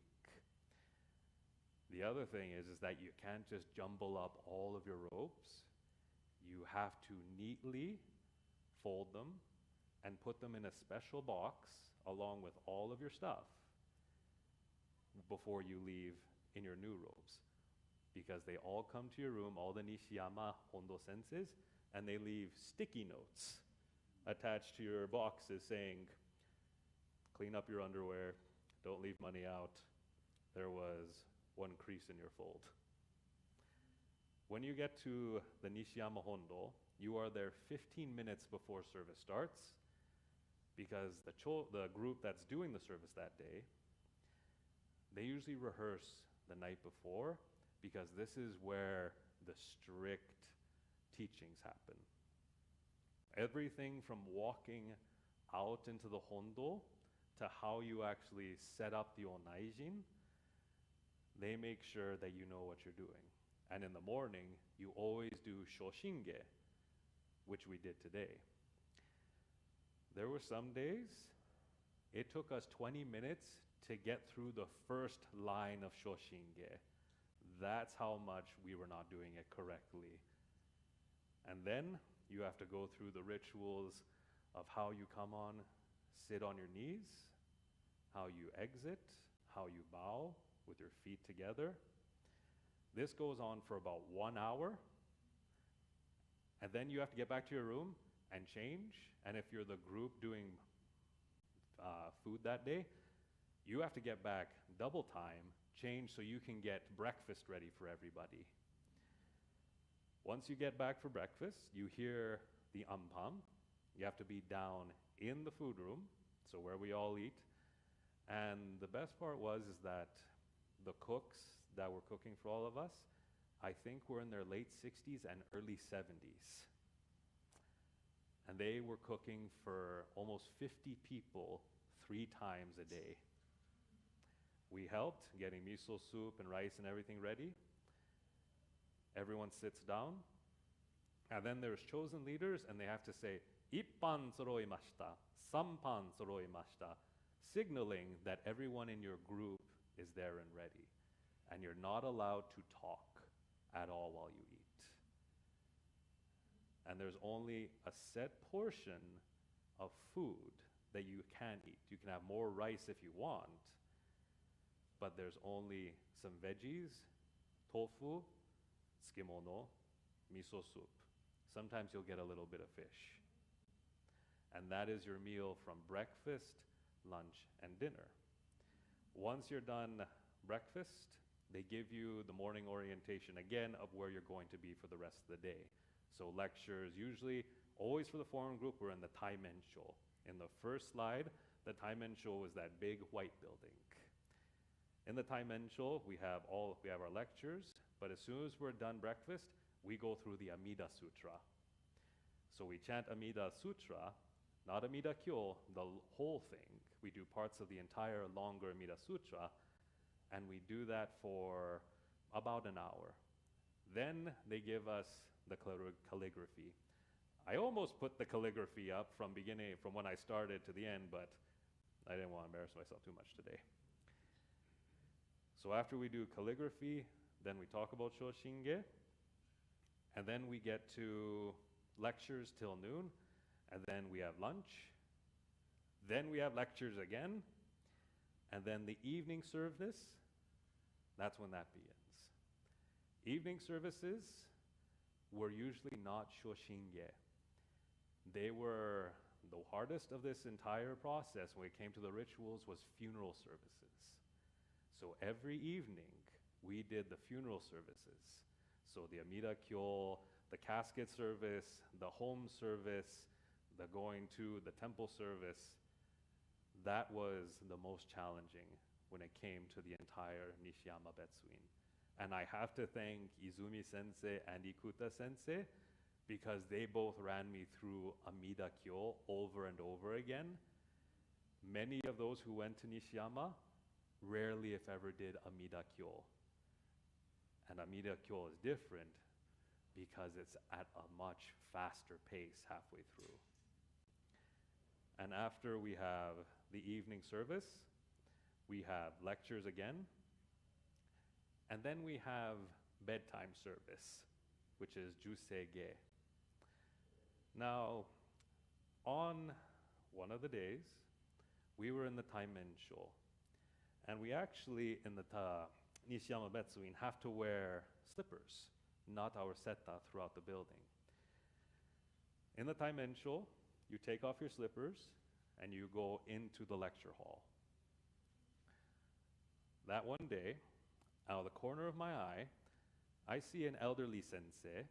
Speaker 5: The other thing is that you can't just jumble up all of your robes. You have to neatly fold them and put them in a special box along with all of your stuff before you leave in your new robes. Because they all come to your room, all the Nishiyama Hondo senses, and they leave sticky notes attached to your boxes saying, clean up your underwear, don't leave money out, there was one crease in your fold. When you get to the Nishiyama Hondo, you are there 15 minutes before service starts because the group that's doing the service that day, they usually rehearse the night before because this is where the strict teachings happen. Everything from walking out into the Hondo to how you actually set up the onaijin, they make sure that you know what you're doing. And in the morning, you always do shoshinge, which we did today. There were some days, it took us 20 minutes to get through the first line of shoshinge. That's how much we were not doing it correctly. And then you have to go through the rituals of how you come on, sit on your knees, how you exit, how you bow with your feet together. This goes on for about 1 hour. And then you have to get back to your room and change. And if you're the group doing food that day, you have to get back double time, change so you can get breakfast ready for everybody. Once you get back for breakfast, you hear the umpam. You have to be down in the food room, so where we all eat. And the best part is that the cooks that were cooking for all of us, I think were in their late 60s and early 70s. And they were cooking for almost 50 people 3 times a day. We helped getting miso soup and rice and everything ready. Everyone sits down. And then there's chosen leaders, and they have to say, "Ippan soroimashita, sampan soroimashita," signaling that everyone in your group is there and ready. And you're not allowed to talk at all while you eat. And there's only a set portion of food that you can eat. You can have more rice if you want, but there's only some veggies, tofu, tsukemono, miso soup. Sometimes you'll get a little bit of fish. And that is your meal from breakfast, lunch, and dinner. Once you're done breakfast, they give you the morning orientation again of where you're going to be for the rest of the day. So lectures usually always for the foreign group, we're in the Taimensho. In the first slide, the Taimensho is that big white building. In the Taimensho, we have our lectures, but as soon as we're done breakfast, we go through the Amida Sutra. So we chant Amida Sutra, not Amida Kyo, the whole thing. We do parts of the entire longer Amida Sutra, and we do that for about an hour. Then they give us the calligraphy. I almost put the calligraphy up from when I started to the end, but I didn't want to embarrass myself too much today. So after we do calligraphy, then we talk about Shoshinge, and then we get to lectures till noon, and then we have lunch, then we have lectures again, and then the evening service, that's when that begins. Evening services were usually not Shoshinge. They were the hardest of this entire process when it came to the rituals was funeral services. So every evening we did the funeral services. So the Amida Kyo, the casket service, the home service, the going to the temple service, that was the most challenging when it came to the entire Nishiyama Betsuin. And I have to thank Izumi Sensei and Ikuta Sensei because they both ran me through Amida Kyo over and over again. Many of those who went to Nishiyama rarely, if ever, did Amida Kyo. And Amida Kyo is different because it's at a much faster pace halfway through. And after we have the evening service, we have lectures again, and then we have bedtime service, which is Jusei-ge. Now, on one of the days, we were in the Taimensho, and we actually, in the Nishiyama Betsuin, have to wear slippers, not our seta, throughout the building. In the Taimensho, you take off your slippers, and you go into the lecture hall. That one day, out of the corner of my eye, I see an elderly sensei,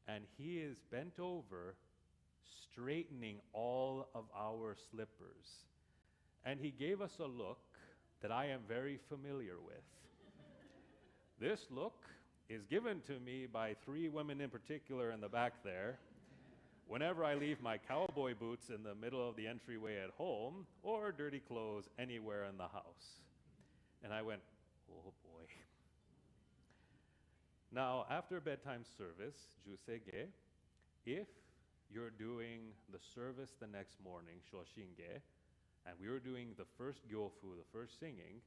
Speaker 5: and he is bent over, straightening all of our slippers. And he gave us a look that I am very familiar with. This look is given to me by 3 women in particular in the back there, whenever I leave my cowboy boots in the middle of the entryway at home, or dirty clothes anywhere in the house. And I went, oh boy. Now, after bedtime service, Jusei-ge, if you're doing the service the next morning, Shoshinge, and we were doing the first gyofu, the first singing,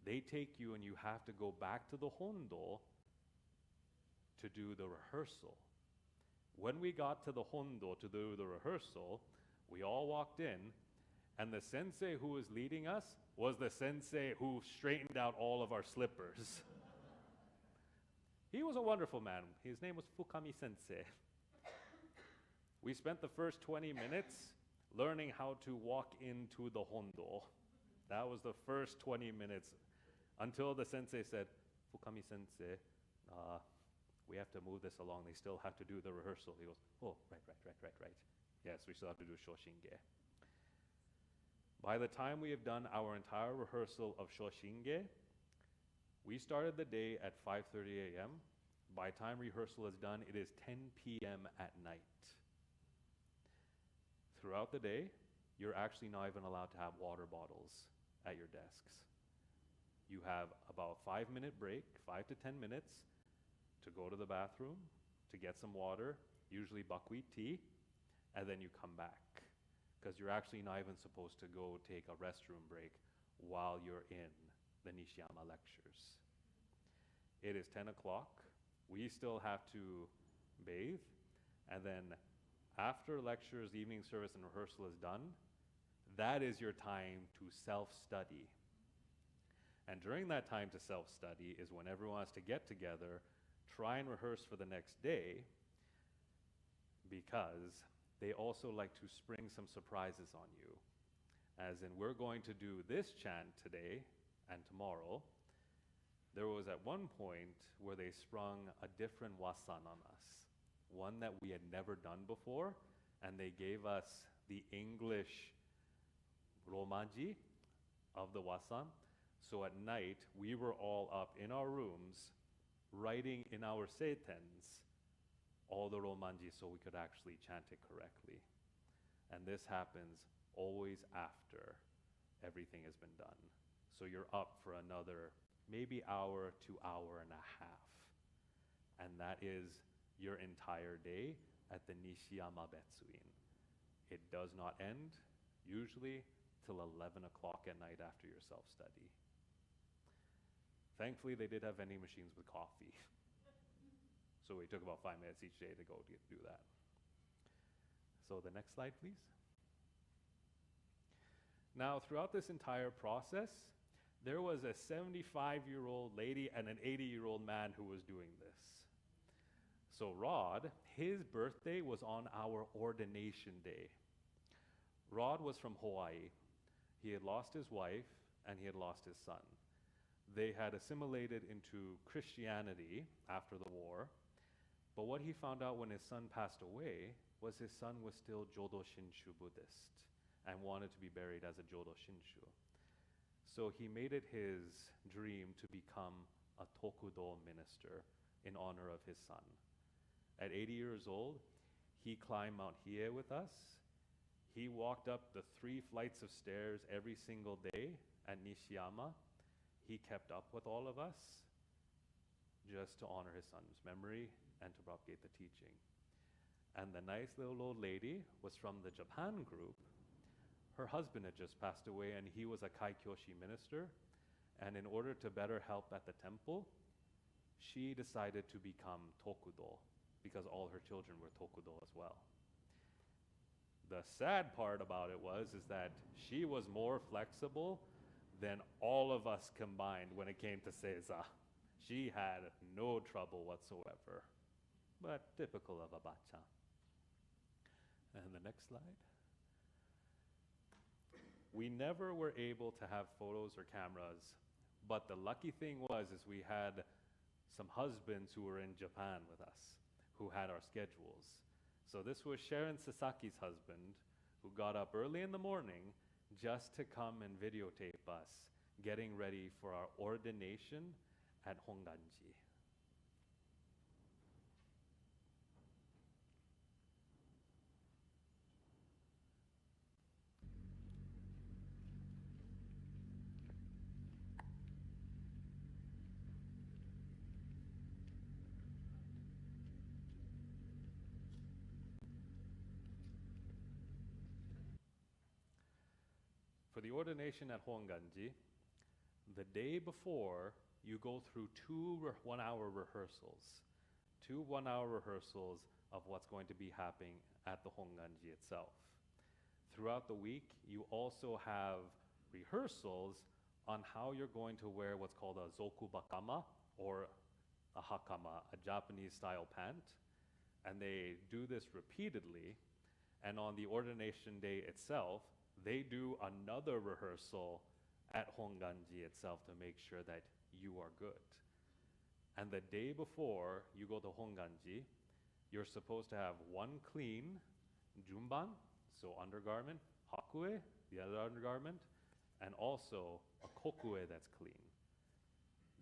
Speaker 5: they take you and you have to go back to the hondo to do the rehearsal. When we got to the hondo to do the rehearsal, we all walked in, and the sensei who was leading us was the sensei who straightened out all of our slippers. He was a wonderful man. His name was Fukami Sensei. We spent the first 20 minutes learning how to walk into the hondo. That was the first 20 minutes until the sensei said, Fukami Sensei, we have to move this along. They still have to do the rehearsal. He goes, oh, right. Yes, we still have to do Shoshinge. By the time we have done our entire rehearsal of Shoshinge, we started the day at 5:30 a.m. By the time rehearsal is done, it is 10 p.m. at night. Throughout the day, you're actually not even allowed to have water bottles at your desks. You have about a 5-minute break, 5 to 10 minutes, to go to the bathroom, to get some water, usually buckwheat tea, and then you come back. Because you're actually not even supposed to go take a restroom break while you're in the Nishiyama lectures. It is 10 o'clock. We still have to bathe, and then after lectures, evening service, and rehearsal is done, that is your time to self-study. And during that time to self-study is when everyone has to get together, try and rehearse for the next day, because they also like to spring some surprises on you. As in, we're going to do this chant today and tomorrow. There was at one point where they sprung a different wasan on us. one that we had never done before, and they gave us the English romaji of the wasan. So at night, we were all up in our rooms writing in our seitens all the romanji so we could actually chant it correctly. And this happens always after everything has been done. So you're up for another maybe hour to hour and a half. And that is your entire day at the Nishiyama Betsuin. It does not end, usually, till 11 o'clock at night after your self-study. Thankfully, they did have vending machines with coffee. So it took about 5 minutes each day to go to do that. So the next slide, please. Now, throughout this entire process, there was a 75-year-old lady and an 80-year-old man who was doing this. So Rod, his birthday was on our ordination day. Rod was from Hawaii. He had lost his wife and he had lost his son. They had assimilated into Christianity after the war, but what he found out when his son passed away was his son was still Jodo Shinshu Buddhist and wanted to be buried as a Jodo Shinshu. So he made it his dream to become a Tokudo minister in honor of his son. At 80 years old, he climbed Mount Hiei with us. He walked up the 3 flights of stairs every single day at Nishiyama. He kept up with all of us just to honor his son's memory and to propagate the teaching. And the nice little old lady was from the Japan group. Her husband had just passed away and he was a Kaikyoshi minister. And in order to better help at the temple, she decided to become Tokudo because all her children were Tokudo as well. The sad part about it was that she was more flexible than all of us combined when it came to Seiza. She had no trouble whatsoever, but typical of a bacha. And the next slide. We never were able to have photos or cameras, but the lucky thing was we had some husbands who were in Japan with us, who had our schedules. So this was Sharon Sasaki's husband, who got up early in the morning just to come and videotape us getting ready for our ordination at Honganji. For the ordination at Honganji, the day before, you go through 2 one-hour rehearsals. 2 one-hour rehearsals of what's going to be happening at the Honganji itself. Throughout the week, you also have rehearsals on how you're going to wear what's called a zokubakama, or a hakama, a Japanese-style pant. And they do this repeatedly. And on the ordination day itself, they do another rehearsal at Honganji itself to make sure that you are good. And the day before you go to Honganji, you're supposed to have 1 clean junban, so undergarment, hakue, the other undergarment, and also a kokue that's clean.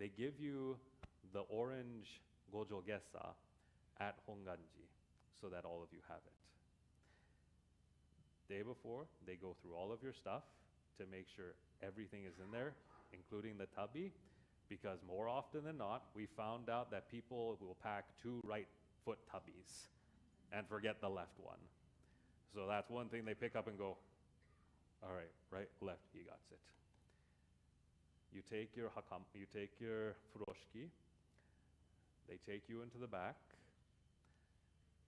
Speaker 5: They give you the orange gojo gesa at Honganji so that all of you have it. Day before, they go through all of your stuff to make sure everything is in there, including the tabi, because more often than not, we found out that people will pack 2 right foot tabis and forget the left one. So that's one thing they pick up and go, all right, right, left, he got it. You take your hakam, you take your furoshiki, they take you into the back,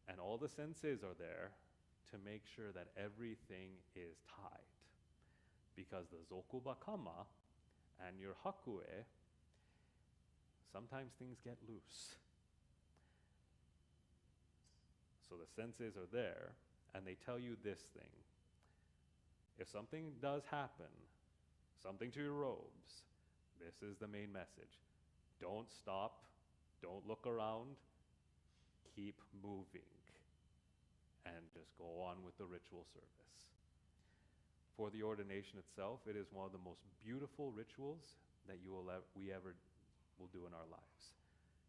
Speaker 5: and all the senseis are there to make sure that everything is tied. Because the zokubakama and your hakue, sometimes things get loose. So the senseis are there, and they tell you this thing. If something does happen, something to your robes, this is the main message. Don't stop, don't look around, keep moving and just go on with the ritual service. For the ordination itself, it is one of the most beautiful rituals that we ever will do in our lives.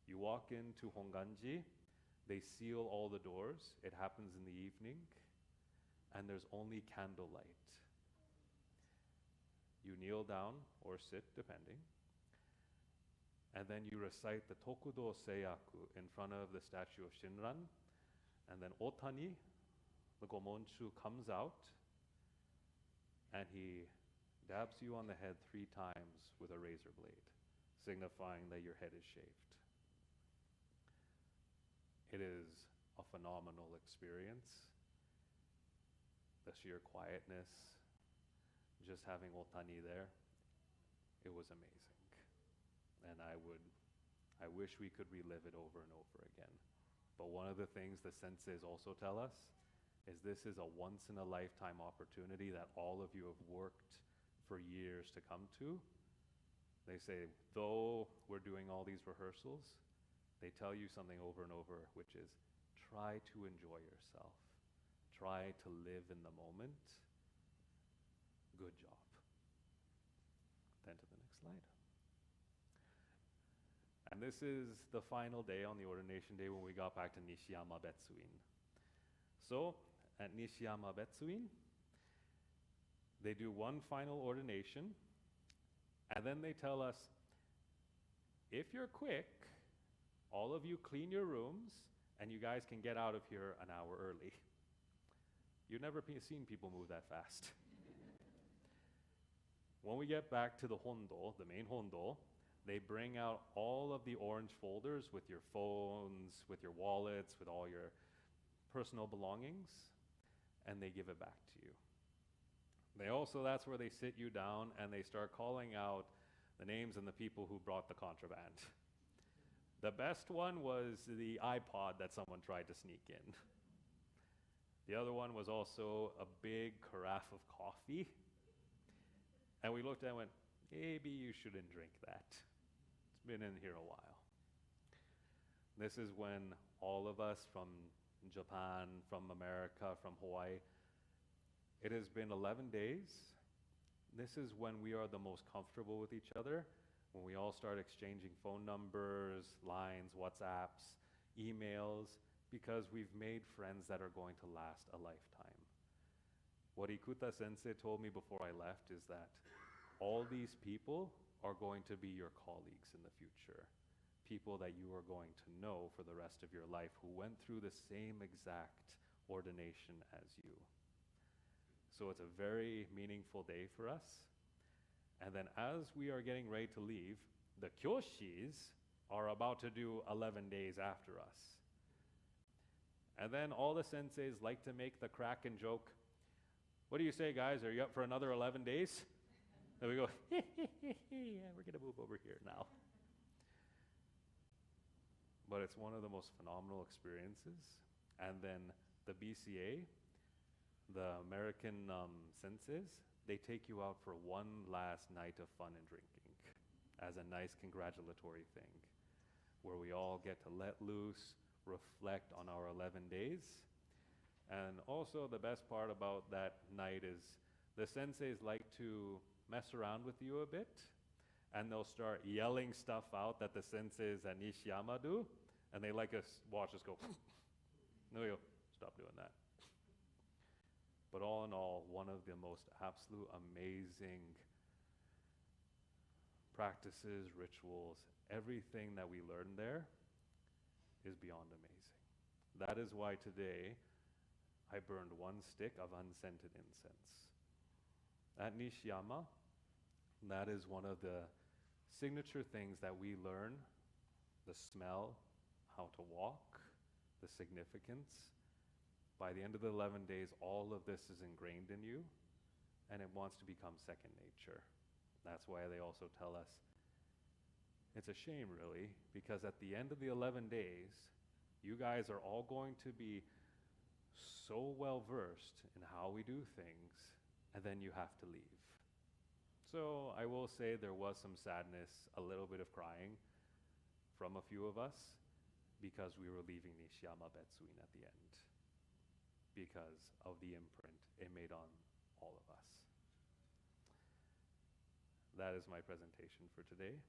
Speaker 5: You walk into Honganji, they seal all the doors. It happens in the evening, and there's only candlelight. You kneel down or sit, depending, and then you recite the Tokudo Seiyaku in front of the statue of Shinran, and then Otani, the Gomonchu, comes out, and he dabs you on the head 3 times with a razor blade, signifying that your head is shaved. It is a phenomenal experience. The sheer quietness, just having Otani there, it was amazing. And I wish we could relive it over and over again. But one of the things the senseis also tell us is this is a once-in-a-lifetime opportunity that all of you have worked for years to come to. They say, though we're doing all these rehearsals, they tell you something over and over, which is try to enjoy yourself. Try to live in the moment. Good job. Then to the next slide. And this is the final day on the ordination day when we got back to Nishiyama Betsuin. So, at Nishiyama Betsuin, they do one final ordination, and then they tell us, if you're quick, all of you clean your rooms, and you guys can get out of here an hour early. You've never seen people move that fast. When we get back to the hondo, the main hondo, they bring out all of the orange folders with your phones, with your wallets, with all your personal belongings, and they give it back to you. That's where they sit you down and they start calling out the names and the people who brought the contraband. The best one was the iPod that someone tried to sneak in. The other one was also a big carafe of coffee. And we looked at it and went, maybe you shouldn't drink that. It's been in here a while. This is when all of us from Japan, from America, from Hawaii, it has been 11 days. This is when we are the most comfortable with each other, when we all start exchanging phone numbers, lines, WhatsApps, emails, because we've made friends that are going to last a lifetime. What Ikuta Sensei told me before I left is that all these people are going to be your colleagues in the future, people that you are going to know for the rest of your life who went through the same exact ordination as you. So it's a very meaningful day for us. And then as we are getting ready to leave, the kyoshis are about to do 11 days after us. And then all the senseis like to make the Kraken joke, what do you say, guys? Are you up for another 11 days? And we go, yeah, we're going to move over here now. But it's one of the most phenomenal experiences. And then the BCA, the American senseis, they take you out for one last night of fun and drinking as a nice congratulatory thing, where we all get to let loose, reflect on our 11 days. And also the best part about that night is the senseis like to mess around with you a bit, and they'll start yelling stuff out that the senseis at Nishiyama do, and they like us watch us go, no, yo, stop doing that. But all in all, one of the most absolute amazing practices, rituals, everything that we learn there is beyond amazing. That is why today I burned 1 stick of unscented incense. At Nishiyama, that is one of the signature things that we learn, the smell, how to walk, the significance. By the end of the 11 days, all of this is ingrained in you, and it wants to become second nature. That's why they also tell us, it's a shame really, because at the end of the 11 days, you guys are all going to be so well versed in how we do things, and then you have to leave. So I will say there was some sadness, a little bit of crying from a few of us, because we were leaving Nishiyama Betsuin at the end, because of the imprint it made on all of us. That is my presentation for today.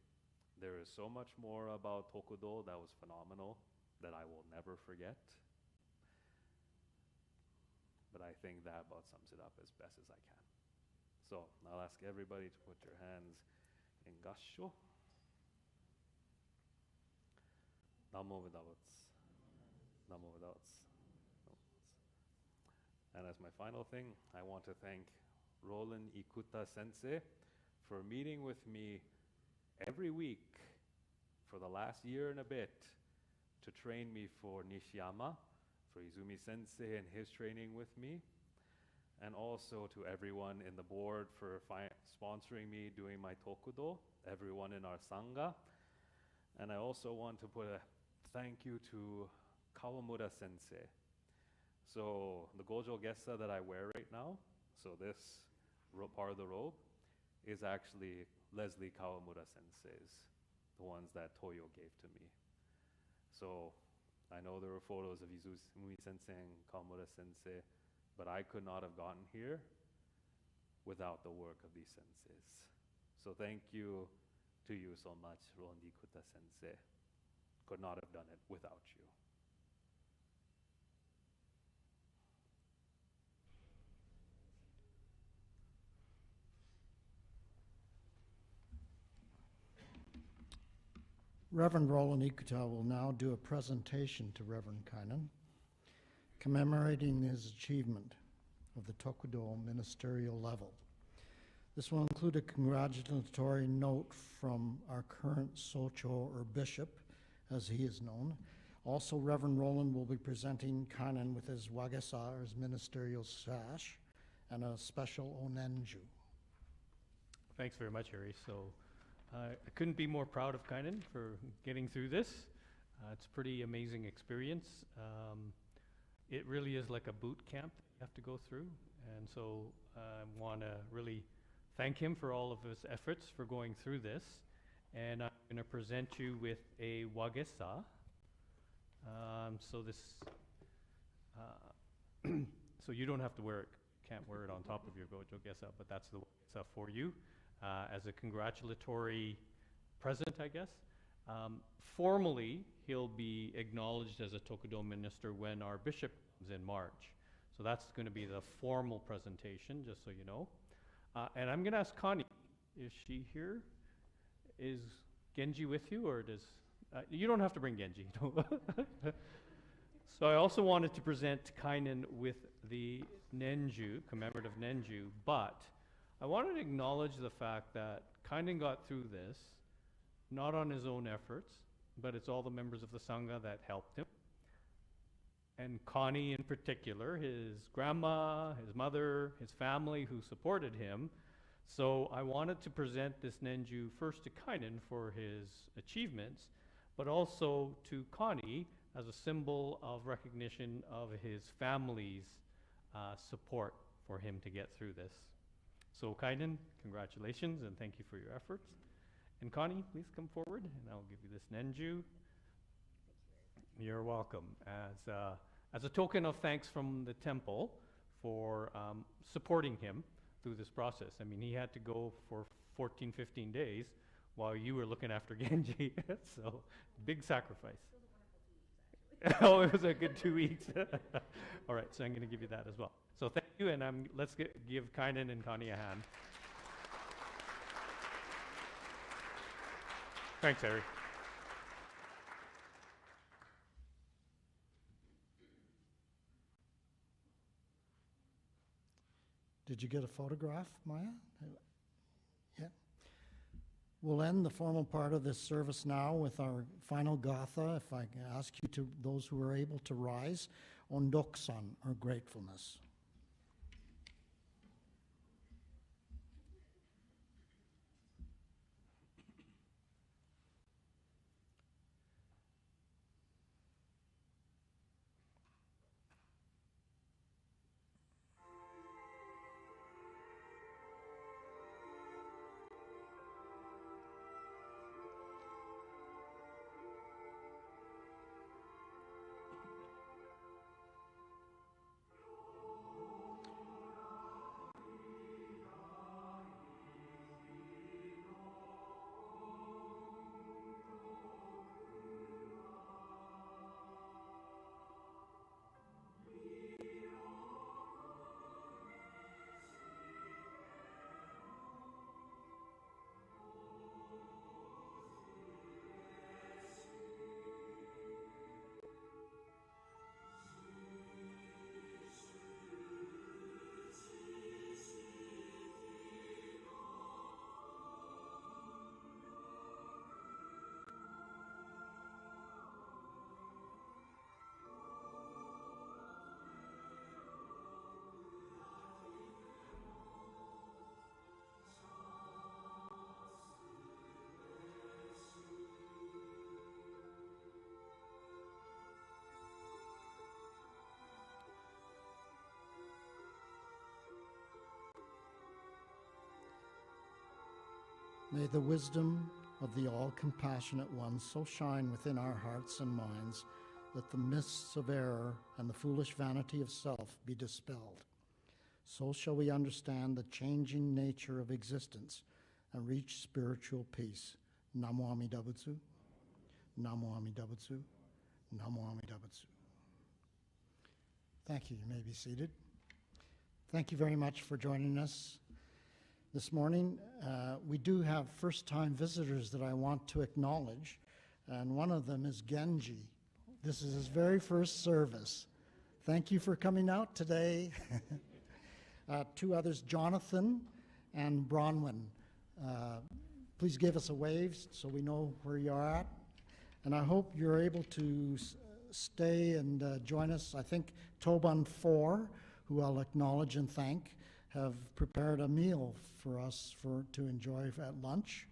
Speaker 5: There is so much more about Tokudo that was phenomenal that I will never forget. But I think that about sums it up as best as I can. So I'll ask everybody to put your hands in Gassho. Namo Vidavats. Namo Vidavats. And as my final thing, I want to thank Roland Ikuta Sensei for meeting with me every week for the last year and a bit to train me for Nishiyama, for Izumi Sensei and his training with me, and also to everyone in the board for sponsoring me doing my Tokudo, everyone in our Sangha. And I also want to put a thank you to Kawamura Sensei. So the Gojo Gessa that I wear right now, so this part of the robe, is actually Leslie Kawamura Sensei's, the ones that Toyo gave to me. So I know there were photos of Izumi Sensei and Kawamura Sensei, but I could not have gotten here without the work of these senseis. So thank you to you so much, Rondi Kuta Sensei. Could not have done it without you.
Speaker 2: Reverend Roland Ikuta will now do a presentation to Reverend Kynan, commemorating his achievement of the Tokudo ministerial level. This will include a congratulatory note from our current Socho, or bishop, as he is known. Also, Reverend Roland will be presenting Kynan with his wagesa, or his ministerial sash, and a special onenju.
Speaker 3: Thanks very much, Harry. So I couldn't be more proud of Kynan for getting through this. It's a pretty amazing experience. It really is like a boot camp that you have to go through. And so I want to really thank him for all of his efforts for going through this. And I'm going to present you with a wagesa. So this, so you don't have to wear it, can't wear it on top of your Gojo Gessa, but that's the wagesa for you. As a congratulatory present, I guess. Formally, he'll be acknowledged as a Tokudo minister when our bishop comes in March. So that's going to be the formal presentation, just so you know. And I'm going to ask Connie, is she here? Is Genji with you, or does... you don't have to bring Genji. So I also wanted to present Kynan with the Nenju, commemorative Nenju, but I wanted to acknowledge the fact that Kynan got through this, not on his own efforts, but it's all the members of the Sangha that helped him. And Connie in particular, his grandma, his mother, his family who supported him. So I wanted to present this Nenju first to Kynan for his achievements, but also to Connie as a symbol of recognition of his family's support for him to get through this. So Kynan, congratulations and thank you for your efforts. And Connie, please come forward and I'll give you this Nenju. You're welcome. As a token of thanks from the temple for supporting him through this process. I mean, he had to go for 14, 15 days while you were looking after Genji. So, big sacrifice. Oh, it was a good 2 weeks. All right, so I'm going to give you that as well. So thank you, and let's give Kynan and Connie a hand. Thanks, Harry.
Speaker 2: Did you get a photograph, Maya? Yeah. We'll end the formal part of this service now with our final gatha. If I can ask you to, those who are able to rise, ondoksan, or gratefulness. May the wisdom of the all-compassionate one so shine within our hearts and minds that the mists of error and the foolish vanity of self be dispelled. So shall we understand the changing nature of existence and reach spiritual peace. Namo Amida Butsu, Namo Amida Butsu, Namo Amida Butsu. Thank you. You may be seated. Thank you very much for joining us this morning. We do have first-time visitors that I want to acknowledge, and one of them is Genji. This is his very first service. Thank you for coming out today. Two others, Jonathan and Bronwyn. Please give us a wave so we know where you are at. And I hope you're able to stay and join us. I think Toban 4, who I'll acknowledge and thank, have prepared a meal for us to enjoy at lunch.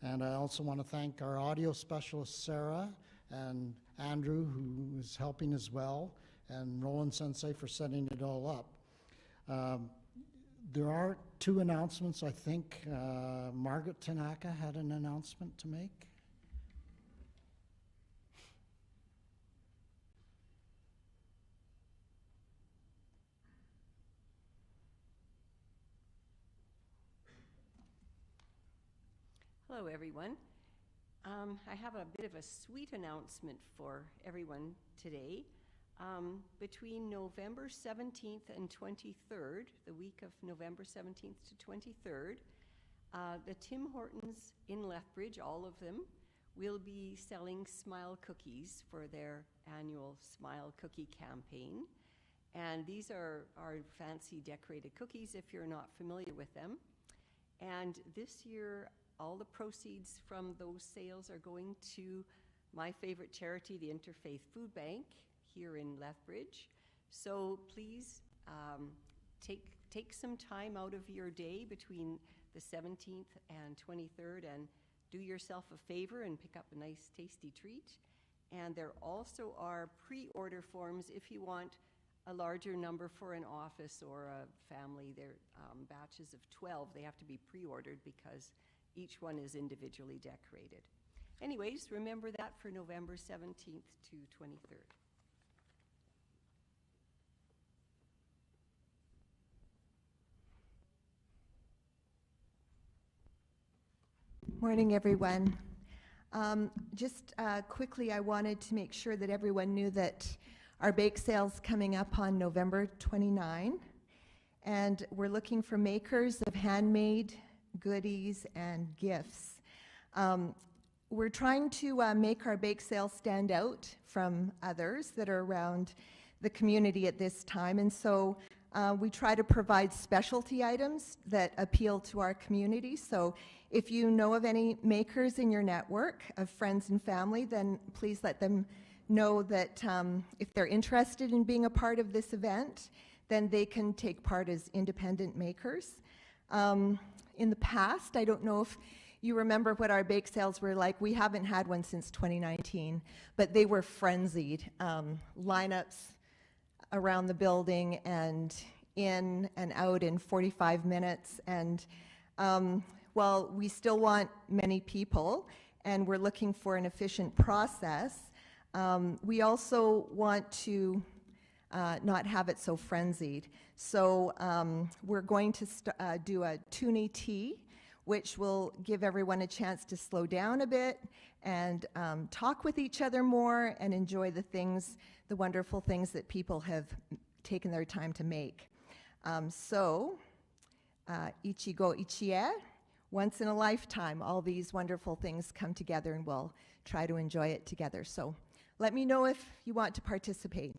Speaker 2: And I also want to thank our audio specialist, Sarah, and Andrew, who is helping as well, and Roland Sensei for setting it all up. There are two announcements. I think Margaret Tanaka had an announcement to make.
Speaker 6: Hello, everyone. I have a bit of a sweet announcement for everyone today. Between November 17th and 23rd, the week of November 17th to 23rd, the Tim Hortons in Lethbridge, all of them, will be selling Smile cookies for their annual Smile Cookie campaign. And these are our fancy decorated cookies if you're not familiar with them. And this year, all the proceeds from those sales are going to my favorite charity, the Interfaith Food Bank, here in Lethbridge. So please take some time out of your day between the 17th and 23rd and do yourself a favor and pick up a nice tasty treat. And there also are pre-order forms if you want a larger number for an office or a family. They're batches of 12. They have to be pre-ordered because each one is individually decorated. Anyways, remember that for November 17th to 23rd.
Speaker 7: Morning, everyone. Just quickly, I wanted to make sure that everyone knew that our bake sale's coming up on November 29, and we're looking for makers of handmade goodies and gifts. We're trying to make our bake sale stand out from others that are around the community at this time, and so we try to provide specialty items that appeal to our community. So if you know of any makers in your network of friends and family, then please let them know that if they're interested in being a part of this event, then they can take part as independent makers. In the past, I don't know if you remember what our bake sales were like. We haven't had one since 2019, but they were frenzied. Lineups around the building and in and out in 45 minutes. And while we still want many people and we're looking for an efficient process, we also want to not have it so frenzied. So we're going to do a toonie tea, which will give everyone a chance to slow down a bit and talk with each other more and enjoy the wonderful things that people have taken their time to make. So, ichigo ichie, once in a lifetime, all these wonderful things come together and we'll try to enjoy it together. So let me know if you want to participate.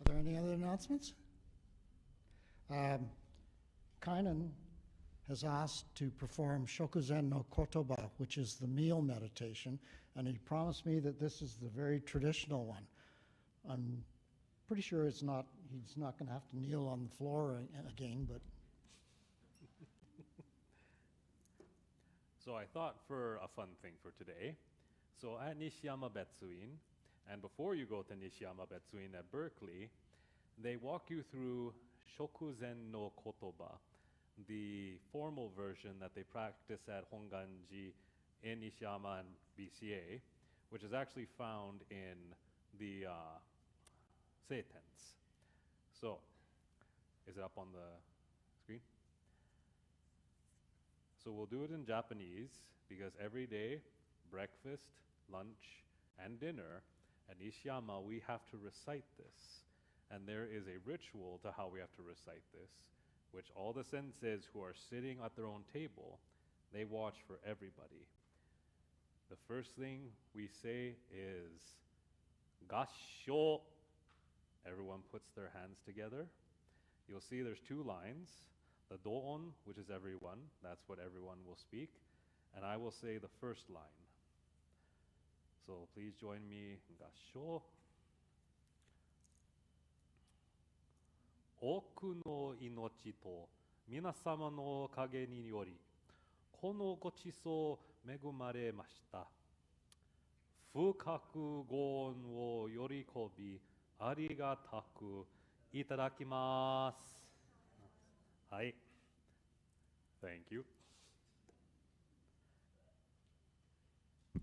Speaker 2: Are there any other announcements? Kainan has asked to perform Shokuzen no Kotoba, which is the meal meditation, and he promised me that this is the very traditional one. I'm pretty sure he's not going to have to kneel on the floor again, but...
Speaker 5: So I thought for a fun thing for today. So at Nishiyama Betsuin, and before you go to Nishiyama Betsuin at Berkeley, they walk you through Shokuzen no Kotoba, the formal version that they practice at Honganji in Ishiyama and BCA, which is actually found in the seitens. So, is it up on the screen? So we'll do it in Japanese because every day, breakfast, lunch, and dinner at Ishiyama, we have to recite this. And there is a ritual to how we have to recite this, which all the senseis who are sitting at their own table, they watch for everybody. The first thing we say is Gassho. Everyone puts their hands together. You'll see there's two lines. The doon, which is everyone, that's what everyone will speak. And I will say the first line. So please join me. Gassho. 多くの命と皆様のおかげによりこのごちそう恵まれました。深くご恩を喜びありがたくいただきます。はい。Thank you.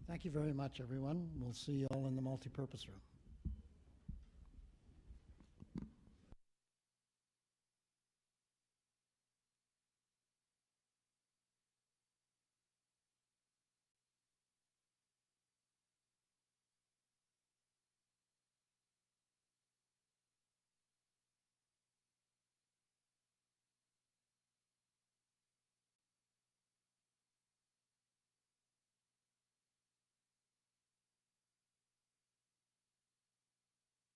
Speaker 2: Thank you very much, everyone. We'll see you all in the multipurpose room.